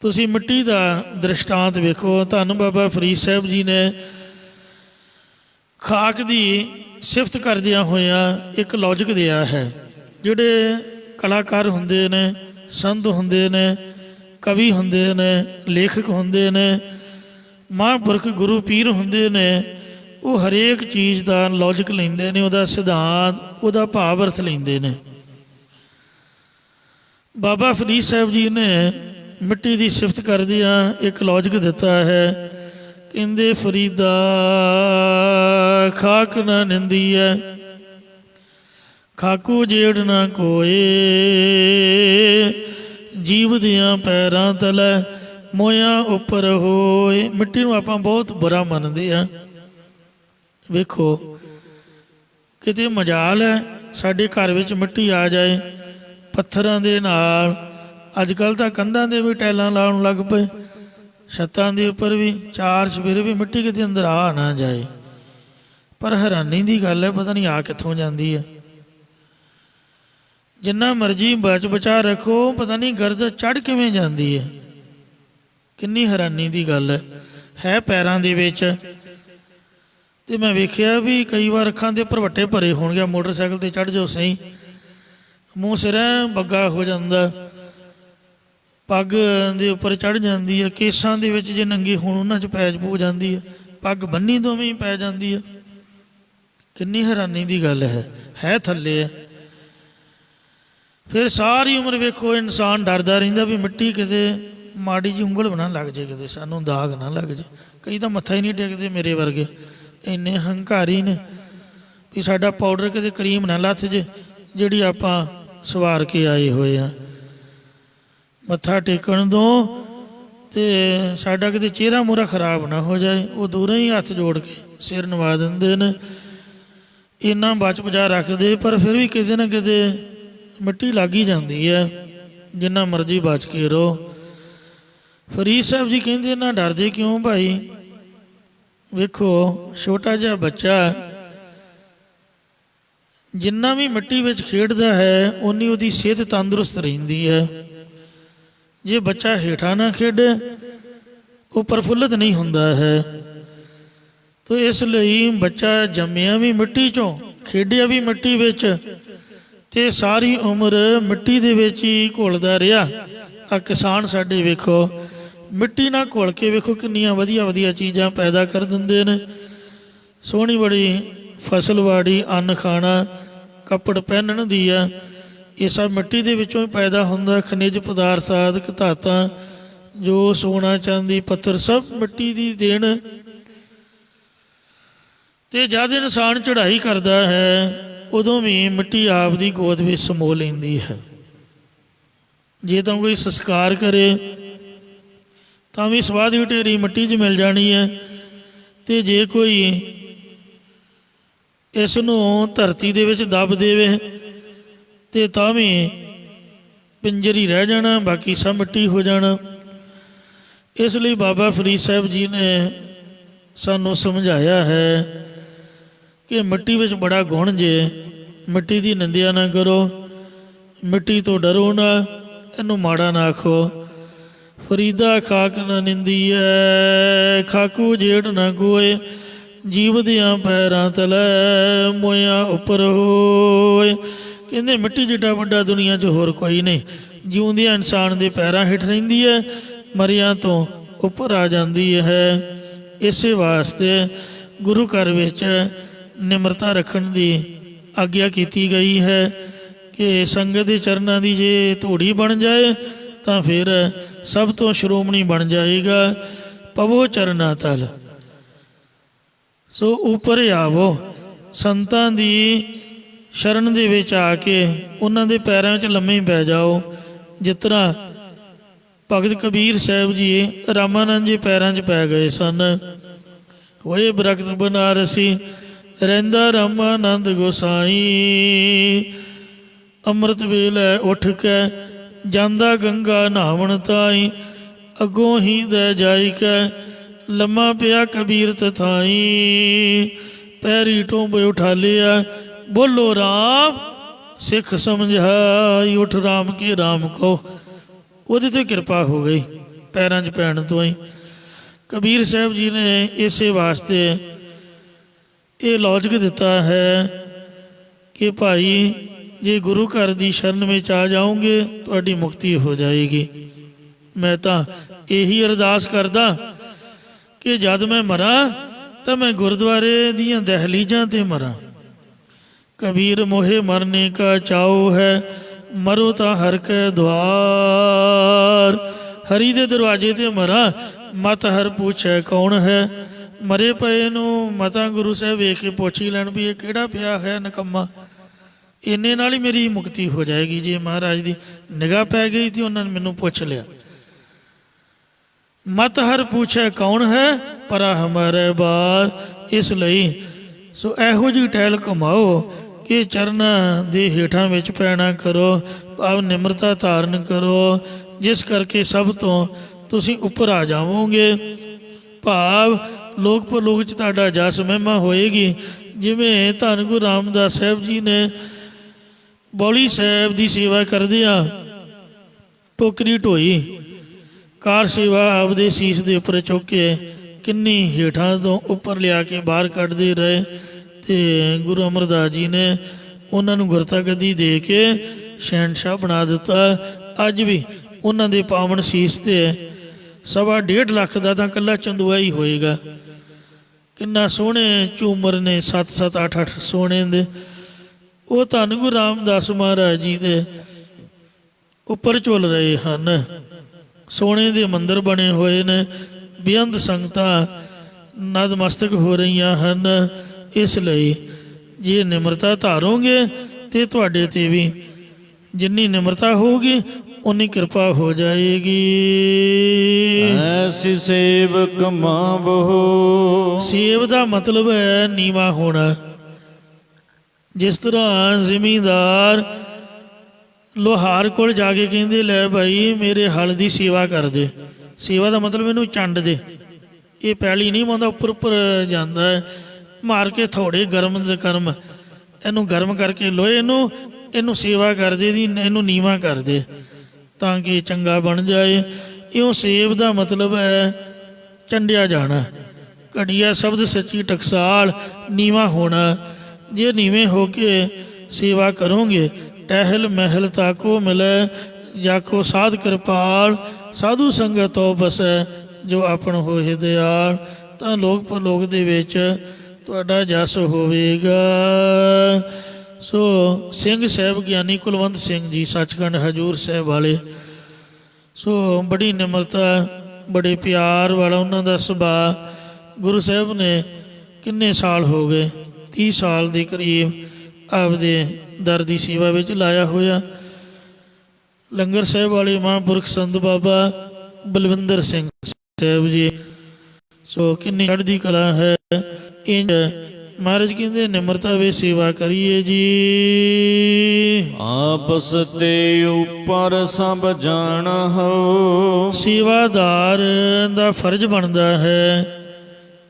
ਤੁਸੀਂ ਮਿੱਟੀ ਦਾ ਦ੍ਰਿਸ਼ਟਾਂਤ ਵੇਖੋ। ਧੰਨ ਬਾਬਾ ਫਰੀਦ ਸਾਹਿਬ ਜੀ ਨੇ ਖਾਕ ਦੀ ਸਿਫਤ ਕਰਦਿਆਂ ਹੋਇਆਂ ਇੱਕ ਲੌਜਿਕ ਦਿਆ ਹੈ। ਜਿਹੜੇ ਕਲਾਕਾਰ ਹੁੰਦੇ ਨੇ, ਸੰਤ ਹੁੰਦੇ ਨੇ, ਕਵੀ ਹੁੰਦੇ ਨੇ, ਲੇਖਕ ਹੁੰਦੇ ਨੇ, ਮਹਾਂਪੁਰਖ ਗੁਰੂ ਪੀਰ ਹੁੰਦੇ ਨੇ, ਉਹ ਹਰੇਕ ਚੀਜ਼ ਦਾ ਲੌਜਿਕ ਲੈਂਦੇ ਨੇ, ਉਹਦਾ ਸਿਧਾਂਤ, ਉਹਦਾ ਭਾਵ ਅਰਥ ਲੈਂਦੇ ਨੇ। ਬਾਬਾ ਫਰੀਦ ਸਾਹਿਬ ਜੀ ਨੇ ਮਿੱਟੀ ਦੀ ਸਿਫਤ ਕਰਦਿਆਂ ਇੱਕ ਲੌਜਿਕ ਦਿੱਤਾ ਹੈ। ਕਹਿੰਦੇ ਫਰੀਦਾ ਖਾਕ ਨਾ ਨਿੰਦੀ ਹੈ, ਖਾਕੂ ਜੇੜ ਨਾ ਕੋਏ, ਜੀਵ ਦੀਆਂ ਪੈਰਾਂ ਤਲੇ ਮੋਇਆਂ ਉੱਪਰ ਹੋਏ। ਮਿੱਟੀ ਨੂੰ ਆਪਾਂ ਬਹੁਤ ਬੁਰਾ ਮੰਨਦੇ ਹਾਂ। ਵੇਖੋ ਕਿਤੇ ਮਜਾਲ ਹੈ ਸਾਡੇ ਘਰ ਵਿੱਚ ਮਿੱਟੀ ਆ ਜਾਏ ਪੱਥਰਾਂ ਦੇ ਨਾਲ। ਅੱਜ ਕੱਲ੍ਹ ਤਾਂ ਕੰਧਾਂ ਦੇ ਵੀ ਟਾਇਲਾਂ ਲਾਉਣ ਲੱਗ ਪਏ, ਛੱਤਾਂ ਦੇ ਉੱਪਰ ਵੀ, ਚਾਰ ਚੁਫੇਰੇ ਵੀ ਮਿੱਟੀ ਕਿਤੇ ਅੰਦਰ ਆ ਨਾ ਜਾਏ। ਪਰ ਹੈਰਾਨੀ ਦੀ ਗੱਲ ਹੈ, ਪਤਾ ਨਹੀਂ ਆ ਕਿੱਥੋਂ ਜਾਂਦੀ ਹੈ। ਜਿੰਨਾ ਮਰਜ਼ੀ ਬਚ ਬਚਾ ਰੱਖੋ, ਪਤਾ ਨਹੀਂ ਗਰਦ ਚੜ੍ਹ ਕਿਵੇਂ ਜਾਂਦੀ ਹੈ। ਕਿੰਨੀ ਹੈਰਾਨੀ ਦੀ ਗੱਲ ਹੈ ਪੈਰਾਂ ਦੇ ਵਿੱਚ। ਤੇ ਮੈਂ ਵੇਖਿਆ ਵੀ ਕਈ ਵਾਰ ਅੱਖਾਂ ਦੇ ਭਰਵੱਟੇ ਭਰੇ ਹੋਣਗੇ, ਮੋਟਰਸਾਈਕਲ 'ਤੇ ਚੜ੍ਹ ਜਾਓ ਸਹੀ, ਮੂੰਹ ਸਿਰ ਬੱਗਾ ਹੋ ਜਾਂਦਾ, ਪੱਗ ਦੇ ਉੱਪਰ ਚੜ੍ਹ ਜਾਂਦੀ ਹੈ, ਕੇਸਾਂ ਦੇ ਵਿੱਚ ਜੇ ਨੰਗੇ ਹੋਣ ਉਹਨਾਂ 'ਚ ਪੈਚ ਪੂ ਜਾਂਦੀ ਹੈ, ਪੱਗ ਬੰਨੀ ਦੋਵੇਂ ਹੀ ਪੈ ਜਾਂਦੀ ਹੈ। ਕਿੰਨੀ ਹੈਰਾਨੀ ਦੀ ਗੱਲ ਹੈ ਥੱਲੇ ਹੈ। ਫਿਰ ਸਾਰੀ ਉਮਰ ਵੇਖੋ ਇਨਸਾਨ ਡਰਦਾ ਰਹਿੰਦਾ ਵੀ ਮਿੱਟੀ ਕਿਤੇ ਮਾੜੀ ਜਿਹੀ ਉਂਗਲ ਬਣਾ ਲੱਗ ਜੇ, ਕਿਤੇ ਸਾਨੂੰ ਦਾਗ ਨਾ ਲੱਗ ਜੇ। ਕਈ ਤਾਂ ਮੱਥਾ ਹੀ ਨਹੀਂ ਟੇਕਦੇ ਮੇਰੇ ਵਰਗੇ, ਇੰਨੇ ਹੰਕਾਰੀ ਨੇ ਵੀ ਸਾਡਾ ਪਾਊਡਰ ਕਿਤੇ ਕਰੀਮ ਨਾ ਲੱਥ ਜੇ ਜਿਹੜੀ ਆਪਾਂ ਸਵਾਰ ਕੇ ਆਏ ਹੋਏ ਹਾਂ। ਮੱਥਾ ਟੇਕਣ ਤੋਂ ਤੇ ਸਾਡਾ ਕਿਤੇ ਚਿਹਰਾ ਮੂਹਰਾ ਖਰਾਬ ਨਾ ਹੋ ਜਾਏ, ਉਹ ਦੂਰੋਂ ਹੀ ਹੱਥ ਜੋੜ ਕੇ ਸਿਰ ਨਵਾ ਦਿੰਦੇ ਨੇ। ਇੰਨਾ ਬਚ ਬਚਾ ਰੱਖਦੇ, ਪਰ ਫਿਰ ਵੀ ਕਿਤੇ ਨਾ ਕਿਤੇ ਮਿੱਟੀ ਲੱਗ ਹੀ ਜਾਂਦੀ ਹੈ, ਜਿੰਨਾ ਮਰਜ਼ੀ ਬਚ ਕੇ ਰਹੋ। ਫਰੀਦ ਸਾਹਿਬ ਜੀ ਕਹਿੰਦੇ ਨਾ ਡਰਦੇ ਕਿਉਂ ਭਾਈ? ਵੇਖੋ ਛੋਟਾ ਜਿਹਾ ਬੱਚਾ ਜਿੰਨਾ ਵੀ ਮਿੱਟੀ ਵਿੱਚ ਖੇਡਦਾ ਹੈ ਓਨੀ ਉਹਦੀ ਸਿਹਤ ਤੰਦਰੁਸਤ ਰਹਿੰਦੀ ਹੈ। ਜੇ ਬੱਚਾ ਹੇਠਾਂ ਨਾ ਖੇਡੇ ਉਹ ਪ੍ਰਫੁੱਲਤ ਨਹੀਂ ਹੁੰਦਾ ਹੈ। ਤੋ ਇਸ ਲਈ ਬੱਚਾ ਜੰਮਿਆ ਵੀ ਮਿੱਟੀ 'ਚੋਂ, ਖੇਡਿਆ ਵੀ ਮਿੱਟੀ ਵਿੱਚ, ਤੇ ਸਾਰੀ ਉਮਰ ਮਿੱਟੀ ਦੇ ਵਿੱਚ ਹੀ ਘੁਲਦਾ ਰਿਹਾ। ਆ ਕਿਸਾਨ ਸਾਡੇ ਵੇਖੋ ਮਿੱਟੀ ਨਾਲ ਘੁਲ ਕੇ ਵੇਖੋ ਕਿੰਨੀਆਂ ਵਧੀਆ ਵਧੀਆ ਚੀਜ਼ਾਂ ਪੈਦਾ ਕਰ ਦਿੰਦੇ ਨੇ। ਸੋਹਣੀ ਬੜੀ ਫਸਲ ਵਾੜੀ, ਅੰਨ ਖਾਣਾ, ਕੱਪੜ ਪਹਿਨਣ ਦੀ ਆ, ਇਹ ਸਭ ਮਿੱਟੀ ਦੇ ਵਿੱਚੋਂ ਹੀ ਪੈਦਾ ਹੁੰਦਾ। ਖਣਿਜ ਪਦਾਰਥ ਆਦਿਕ ਧਾਤਾਂ ਜੋ ਸੋਨਾ ਚਾਂਦੀ ਪੱਥਰ ਸਭ ਮਿੱਟੀ ਦੀ ਦੇਣ। ਤੇ ਜਦ ਇਨਸਾਨ ਚੜ੍ਹਾਈ ਕਰਦਾ ਹੈ ਉਦੋਂ ਵੀ ਮਿੱਟੀ ਆਪ ਦੀ ਗੋਦ ਵਿੱਚ ਸਮੋ ਲੈਂਦੀ ਹੈ। ਜੇ ਤਾਂ ਕੋਈ ਸੰਸਕਾਰ ਕਰੇ ਤਾਂ ਵੀ ਸਵਾਹ ਦੀ ਢੇਰੀ ਮਿੱਟੀ 'ਚ ਮਿਲ ਜਾਣੀ ਹੈ। ਅਤੇ ਜੇ ਕੋਈ ਇਸ ਨੂੰ ਧਰਤੀ ਦੇ ਵਿੱਚ ਦੱਬ ਦੇਵੇ ਅਤੇ ਤਾਂ ਵੀ ਪਿੰਜਰ ਹੀ ਰਹਿ ਜਾਣਾ, ਬਾਕੀ ਸਭ ਮਿੱਟੀ ਹੋ ਜਾਣਾ। ਇਸ ਲਈ ਬਾਬਾ ਫਰੀਦ ਸਾਹਿਬ ਜੀ ਨੇ ਸਾਨੂੰ ਸਮਝਾਇਆ ਹੈ ਕਿ ਮਿੱਟੀ ਵਿੱਚ ਬੜਾ ਗੁਣ ਜੇ, ਮਿੱਟੀ ਦੀ ਨਿੰਦਿਆ ਨਾ ਕਰੋ, ਮਿੱਟੀ ਤੋਂ ਡਰੋ ਨਾ, ਇਹਨੂੰ ਮਾੜਾ ਨਾ ਆਖੋ। ਫਰੀਦਾ ਖਾਕ ਨਾ ਨਿੰਦੀਐ, ਖਾਕੂ ਜੇੜ ਨਾ ਕੋਏ, ਜੀਵ ਦਿਆਂ ਪੈਰਾਂ ਤਲੈ ਮੋਇਆ ਉੱਪਰ ਹੋਏ। ਕਹਿੰਦੇ ਮਿੱਟੀ ਜਿੱਡਾ ਵੱਡਾ ਦੁਨੀਆ 'ਚ ਹੋਰ ਕੋਈ ਨਹੀਂ, ਜਿਉਂਦਿਆਂ ਇਨਸਾਨ ਦੇ ਪੈਰਾਂ ਹੇਠ ਰਹਿੰਦੀ ਹੈ, ਮਰਿਆਂ ਤੋਂ ਉੱਪਰ ਆ ਜਾਂਦੀ ਹੈ। ਇਸੇ ਵਾਸਤੇ ਗੁਰੂ ਘਰ ਵਿੱਚ ਨਿਮਰਤਾ ਰੱਖਣ ਦੀ ਆਗਿਆ ਕੀਤੀ ਗਈ ਹੈ ਕਿ ਸੰਗਤ ਦੇ ਚਰਨਾਂ ਦੀ ਜੇ ਧੂੜੀ ਬਣ ਜਾਏ ਤਾਂ ਫਿਰ ਸਭ ਤੋਂ ਸ਼੍ਰੋਮਣੀ ਬਣ ਜਾਏਗਾ। ਪਵੋ ਚਰਨਾ ਤਲ, ਸੋ ਉੱਪਰ ਆਵੋ। ਸੰਤਾਂ ਦੀ ਸ਼ਰਨ ਦੇ ਵਿੱਚ ਆ ਕੇ ਉਹਨਾਂ ਦੇ ਪੈਰਾਂ ਵਿੱਚ ਲੰਮੇ ਪੈ ਜਾਓ। ਜਿਸ ਤਰ੍ਹਾਂ ਭਗਤ ਕਬੀਰ ਸਾਹਿਬ ਜੀ ਰਾਮਾਨੰਦ ਜੀ ਪੈਰਾਂ 'ਚ ਪੈ ਗਏ ਸਨ। ਹੋਏ ਬਰਕਤ ਬਨਾਰਸੀ, ਰਹਿੰਦਾ ਰਾਮਾਨੰਦ ਗੋਸਾਈ, ਅੰਮ੍ਰਿਤ ਵੇਲੇ ਉੱਠ ਕੇ ਜਾਂਦਾ ਗੰਗਾ ਨਹਾਵਣ ਤਾਈ, ਅੱਗੋਂ ਹੀ ਦੇ ਜਾਈ ਕੇ ਲੰਮਾ ਪਿਆ ਕਬੀਰ ਤਥਾਈ, ਪੈਰੀ ਟੋਂਬੇ ਉਠਾ ਲਿਆ ਬੋਲੋ ਰਾਮ, ਸਿੱਖ ਸਮਝਾਈ, ਉੱਠ ਰਾਮ ਕੇ ਰਾਮ ਕਹੋ। ਉਹਦੇ ਤੋਂ ਕਿਰਪਾ ਹੋ ਗਈ ਪੈਰਾਂ 'ਚ ਪੈਣ ਤੋਂ ਹੀ। ਕਬੀਰ ਸਾਹਿਬ ਜੀ ਨੇ ਇਸੇ ਵਾਸਤੇ ਇਹ ਲੌਜਿਕ ਦਿੱਤਾ ਹੈ ਕਿ ਭਾਈ ਜੇ ਗੁਰੂ ਘਰ ਦੀ ਸ਼ਰਨ ਵਿੱਚ ਆ ਜਾਓਗੇ ਤੁਹਾਡੀ ਮੁਕਤੀ ਹੋ ਜਾਏਗੀ। ਮੈਂ ਤਾਂ ਇਹੀ ਅਰਦਾਸ ਕਰਦਾ ਕਿ ਜਦ ਮੈਂ ਮਰਾਂ ਤਾਂ ਮੈਂ ਗੁਰਦੁਆਰੇ ਦੀਆਂ ਦਹਿਲੀਜ਼ਾਂ 'ਤੇ ਮਰਾਂ। ਕਬੀਰ ਮੋਹੇ ਮਰਨੇ ਕਾ ਚਾਉ ਹੈ, ਮਰੋ ਤਾਂ ਹਰ ਕੈ ਦੁਆਰ। ਹਰੀ ਦੇ ਦਰਵਾਜ਼ੇ 'ਤੇ ਮਰਾਂ, ਮਤ ਹਰ ਪੁੱਛੈ ਕੌਣ ਹੈ। ਮਰੇ ਪਏ ਨੂੰ ਮਤਾਂ ਗੁਰੂ ਸਾਹਿਬ ਵੇਖ ਕੇ ਪੁੱਛ ਹੀ ਲੈਣ ਵੀ ਇਹ ਕਿਹੜਾ ਪਿਆ ਹੈ ਨਿਕੰਮਾ। ਇੰਨੇ ਨਾਲ ਹੀ ਮੇਰੀ ਮੁਕਤੀ ਹੋ ਜਾਏਗੀ। ਜੇ ਮਹਾਰਾਜ ਦੀ ਨਿਗਾਹ ਪੈ ਗਈ ਤਾਂ ਉਹਨਾਂ ਨੇ ਮੈਨੂੰ ਪੁੱਛ ਲਿਆ। ਮਤ ਹਰ ਪੁੱਛੈ ਕੌਣ ਹੈ, ਪਰਾ ਹਮਾਰੇ ਬਾਰ। ਇਸ ਲਈ ਸੋ ਇਹੋ ਜਿਹੀ ਟਹਿਲ ਕਮਾਓ ਕਿ ਚਰਨਾਂ ਦੇ ਹੇਠਾਂ ਵਿੱਚ ਪੈਣਾ ਕਰੋ, ਭਾਵ ਨਿਮਰਤਾ ਧਾਰਨ ਕਰੋ, ਜਿਸ ਕਰਕੇ ਸਭ ਤੋਂ ਤੁਸੀਂ ਉੱਪਰ ਆ ਜਾਵੋਗੇ। ਭਾਵ ਲੋਕ ਪਰਲੋਕ 'ਚ ਤੁਹਾਡਾ ਜਸ ਮਹਿਮਾ ਹੋਏਗੀ। ਜਿਵੇਂ ਧੰਨ ਗੁਰੂ ਰਾਮਦਾਸ ਸਾਹਿਬ ਜੀ ਨੇ ਬੌਲੀ ਸਾਹਿਬ ਦੀ ਸੇਵਾ ਕਰਦਿਆਂ ਟੋਕਰੀ ਢੋਈ, ਕਾਰ ਸੇਵਾ ਆਪਦੇ ਸੀਸ ਦੇ ਉੱਪਰ ਚੁੱਕ ਕੇ ਕਿੰਨੀ ਹੇਠਾਂ ਤੋਂ ਉੱਪਰ ਲਿਆ ਕੇ ਬਾਹਰ ਕੱਢਦੇ ਰਹੇ। ਅਤੇ ਗੁਰੂ ਅਮਰਦਾਸ ਜੀ ਨੇ ਉਹਨਾਂ ਨੂੰ ਗੁਰਤਾ ਗੱਦੀ ਦੇ ਕੇ ਸ਼ਹਿਨਸ਼ਾਹ ਬਣਾ ਦਿੱਤਾ। ਅੱਜ ਵੀ ਉਹਨਾਂ ਦੇ ਪਾਵਨ ਸੀਸ 'ਤੇ 1.5 ਲੱਖ ਦਾ ਤਾਂ ਇਕੱਲਾ ਚੰਦੂਆ ਹੀ ਹੋਏਗਾ। ਕਿੰਨਾ ਸੋਹਣੇ ਝੂਮਰ ਨੇ 7-7 8-8 ਸੋਨੇ ਦੇ। ਉਹ ਧੰਨ ਗੁਰੂ ਰਾਮਦਾਸ ਮਹਾਰਾਜ ਜੀ ਦੇ ਉੱਪਰ ਝੁੱਲ ਰਹੇ ਹਨ। ਸੋਨੇ ਦੇ ਮੰਦਰ ਬਣੇ ਹੋਏ ਨੇ, ਬੇਅੰਤ ਸੰਗਤਾਂ ਨਤਮਸਤਕ ਹੋ ਰਹੀਆਂ ਹਨ। ਇਸ ਲਈ ਜੇ ਨਿਮਰਤਾ ਧਾਰੋਗੇ ਤਾਂ ਤੁਹਾਡੇ 'ਤੇ ਵੀ ਜਿੰਨੀ ਨਿਮਰਤਾ ਹੋਊਗੀ ਉਨੀ ਕਿਰਪਾ ਹੋ ਜਾਏਗੀ। ਐਸੀ ਸੇਵਕ ਮਾਂ ਬਹੁ। ਸੇਵ ਦਾ ਮਤਲਬ ਹੈ ਨੀਵਾਂ ਹੋਣਾ। ਜਿਸ ਤਰ੍ਹਾਂ ਜ਼ਿਮੀਂਦਾਰ ਲੋਹਾਰ ਕੋਲ ਜਾ ਕੇ ਕਹਿੰਦੇ ਲੈ ਭਾਈ ਮੇਰੇ ਹਲ ਦੀ ਸੇਵਾ ਕਰ ਦੇ। ਸੇਵਾ ਦਾ ਮਤਲਬ ਇਹਨੂੰ ਚੰਡ ਦੇ। ਇਹ ਪੈਲੀ ਨਹੀਂ ਪਾਉਂਦਾ, ਉੱਪਰ ਉੱਪਰ ਜਾਂਦਾ ਹੈ ਮਾਰ ਕੇ ਥੋੜੇ ਗਰਮ ਦੇ ਕਰਮ, ਇਹਨੂੰ ਗਰਮ ਕਰਕੇ ਲੋਹੇ ਨੂੰ ਇਹਨੂੰ ਸੇਵਾ ਕਰਦੇ ਦੀ, ਇਹਨੂੰ ਨੀਵਾਂ ਕਰ ਦੇ ਤਾਂ ਕਿ ਚੰਗਾ ਬਣ ਜਾਏ। ਇਉਂ ਸੇਵ ਦਾ ਮਤਲਬ ਹੈ ਚੰਡਿਆ ਜਾਣਾ। ਘੜੀਆ ਸ਼ਬਦ ਸੱਚੀ ਟਕਸਾਲ, ਨੀਵਾਂ ਹੋਣਾ। ਜੇ ਨੀਵੇਂ ਹੋ ਕੇ ਸੇਵਾ ਕਰੋਗੇ ਟਹਿਲ ਮਹਿਲ ਤਾਕੋ ਮਿਲੈ, ਜਾਕੋ ਸਾਧ ਕਿਰਪਾਲ, ਸਾਧੂ ਸੰਗਤ ਤੋਂ ਬਸੈ, ਜੋ ਆਪਣ ਹੋਏ ਦਿਆਲ। ਤਾਂ ਲੋਕ ਪਰਲੋਕ ਦੇ ਵਿੱਚ ਤੁਹਾਡਾ ਜਸ ਹੋਵੇਗਾ। ਸੋ ਸਿੰਘ ਸਾਹਿਬ ਗਿਆਨੀ ਕੁਲਵੰਤ ਸਿੰਘ ਜੀ ਸੱਚਖੰਡ ਹਜੂਰ ਸਾਹਿਬ ਵਾਲੇ, ਸੋ ਬੜੀ ਨਿਮਰਤਾ, ਬੜੇ ਪਿਆਰ ਵਾਲਾ ਉਹਨਾਂ ਦਾ ਸੁਭਾਅ। ਗੁਰੂ ਸਾਹਿਬ ਨੇ ਕਿੰਨੇ ਸਾਲ ਹੋ ਗਏ, 30 ਸਾਲ ਦੇ ਕਰੀਬ ਆਪਦੇ ਦਰ ਦੀ ਸੇਵਾ ਵਿੱਚ ਲਾਇਆ ਹੋਇਆ। ਲੰਗਰ ਸਾਹਿਬ ਵਾਲੇ ਮਹਾਂਪੁਰਖ ਸੰਤ ਬਾਬਾ ਬਲਵਿੰਦਰ ਸਿੰਘ ਸਾਹਿਬ ਜੀ। ਸੋ ਕਿੰਨੀ ਚੜ੍ਹਦੀ ਕਲਾ ਹੈ। ਇੰਜ ਮਹਾਰਾਜ ਕਹਿੰਦੇ ਨਿਮਰਤਾ ਵਿੱਚ ਸੇਵਾ ਕਰੀਏ ਜੀ। ਆਪਸ ਤੇ ਉੱਪਰ ਸਭ ਜਾਣਹੁ। ਸੇਵਾਦਾਰ ਦਾ ਫਰਜ਼ ਬਣਦਾ ਹੈ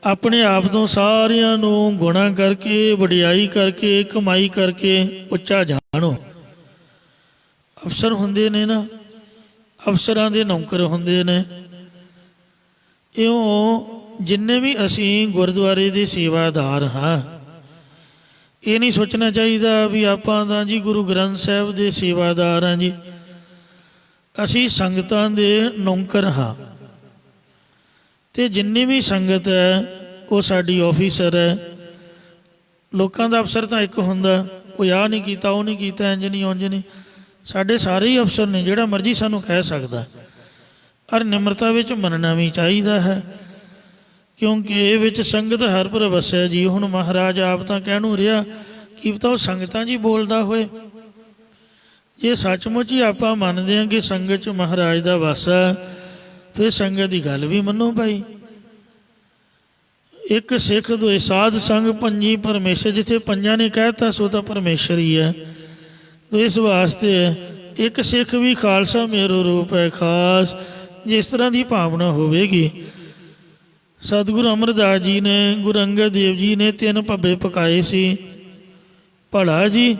ਆਪਣੇ ਆਪ ਤੋਂ ਸਾਰਿਆਂ ਨੂੰ ਗੁਣਾ ਕਰਕੇ, ਵਡਿਆਈ ਕਰਕੇ, ਕਮਾਈ ਕਰਕੇ ਉੱਚਾ ਜਾਣੋ। ਅਫਸਰ ਹੁੰਦੇ ਨੇ ਨਾ, ਅਫਸਰਾਂ ਦੇ ਨੌਕਰ ਹੁੰਦੇ ਨੇ। ਇਉਂ ਜਿੰਨੇ ਵੀ ਅਸੀਂ ਗੁਰਦੁਆਰੇ ਦੇ ਸੇਵਾਦਾਰ ਹਾਂ, ਇਹ ਨਹੀਂ ਸੋਚਣਾ ਚਾਹੀਦਾ ਵੀ ਆਪਾਂ ਤਾਂ ਜੀ ਗੁਰੂ ਗ੍ਰੰਥ ਸਾਹਿਬ ਦੇ ਸੇਵਾਦਾਰ ਹਾਂ ਜੀ। ਅਸੀਂ ਸੰਗਤਾਂ ਦੇ ਨੌਕਰ ਹਾਂ ਅਤੇ ਜਿੰਨੀ ਵੀ ਸੰਗਤ ਹੈ ਉਹ ਸਾਡੀ ਆਫਿਸਰ ਹੈ। ਲੋਕਾਂ ਦਾ ਅਫਸਰ ਤਾਂ ਇੱਕ ਹੁੰਦਾ, ਉਹ ਆਹ ਨਹੀਂ ਕੀਤਾ, ਉਹ ਨਹੀਂ ਕੀਤਾ, ਇੰਝ ਨਹੀਂ ਉਂਝ ਨਹੀਂ। ਸਾਡੇ ਸਾਰੇ ਹੀ ਅਫਸਰ ਨੇ, ਜਿਹੜਾ ਮਰਜ਼ੀ ਸਾਨੂੰ ਕਹਿ ਸਕਦਾ। ਔਰ ਨਿਮਰਤਾ ਵਿੱਚ ਮੰਨਣਾ ਵੀ ਚਾਹੀਦਾ ਹੈ, ਕਿਉਂਕਿ ਇਹ ਵਿੱਚ ਸੰਗਤ ਹਰ ਪਰ ਵਸਿਆ ਜੀ। ਹੁਣ ਮਹਾਰਾਜ ਆਪ ਤਾਂ ਕਹਿਣ ਨੂੰ ਰਿਹਾ, ਕੀ ਪਤਾ ਉਹ ਸੰਗਤਾਂ 'ਚ ਹੀ ਬੋਲਦਾ ਹੋਏ। ਜੇ ਸੱਚਮੁੱਚ ਹੀ ਆਪਾਂ ਮੰਨਦੇ ਹਾਂ ਕਿ ਸੰਗਤ 'ਚ ਮਹਾਰਾਜ ਦਾ ਵਾਸ ਹੈ, ਫਿਰ ਸੰਗਤ ਦੀ ਗੱਲ ਵੀ ਮੰਨੋ ਭਾਈ। ਇੱਕ ਸਿੱਖ ਦੋਏ ਸਾਧ ਸੰਗ ਪੰਜੀ ਪਰਮੇਸ਼ਰ। ਜਿੱਥੇ ਪੰਜਾਂ ਨੇ ਕਹਿਤਾ ਸੋ ਤਾਂ ਪਰਮੇਸ਼ਰ ਹੀ ਹੈ। ਤੋ ਇਸ ਵਾਸਤੇ ਇੱਕ ਸਿੱਖ ਵੀ ਖਾਲਸਾ ਮੇਰੋ ਰੂਪ ਹੈ ਖਾਸ। ਜਿਸ ਤਰ੍ਹਾਂ ਦੀ ਭਾਵਨਾ ਹੋਵੇਗੀ। ਸਤਿਗੁਰੂ ਅਮਰਦਾਸ ਜੀ ਨੇ, ਗੁਰੂ ਅੰਗਦ ਦੇਵ ਜੀ ਨੇ 3 ਭੱਬੇ ਪਕਾਏ ਸੀ। ਭਲਾ ਜੀ,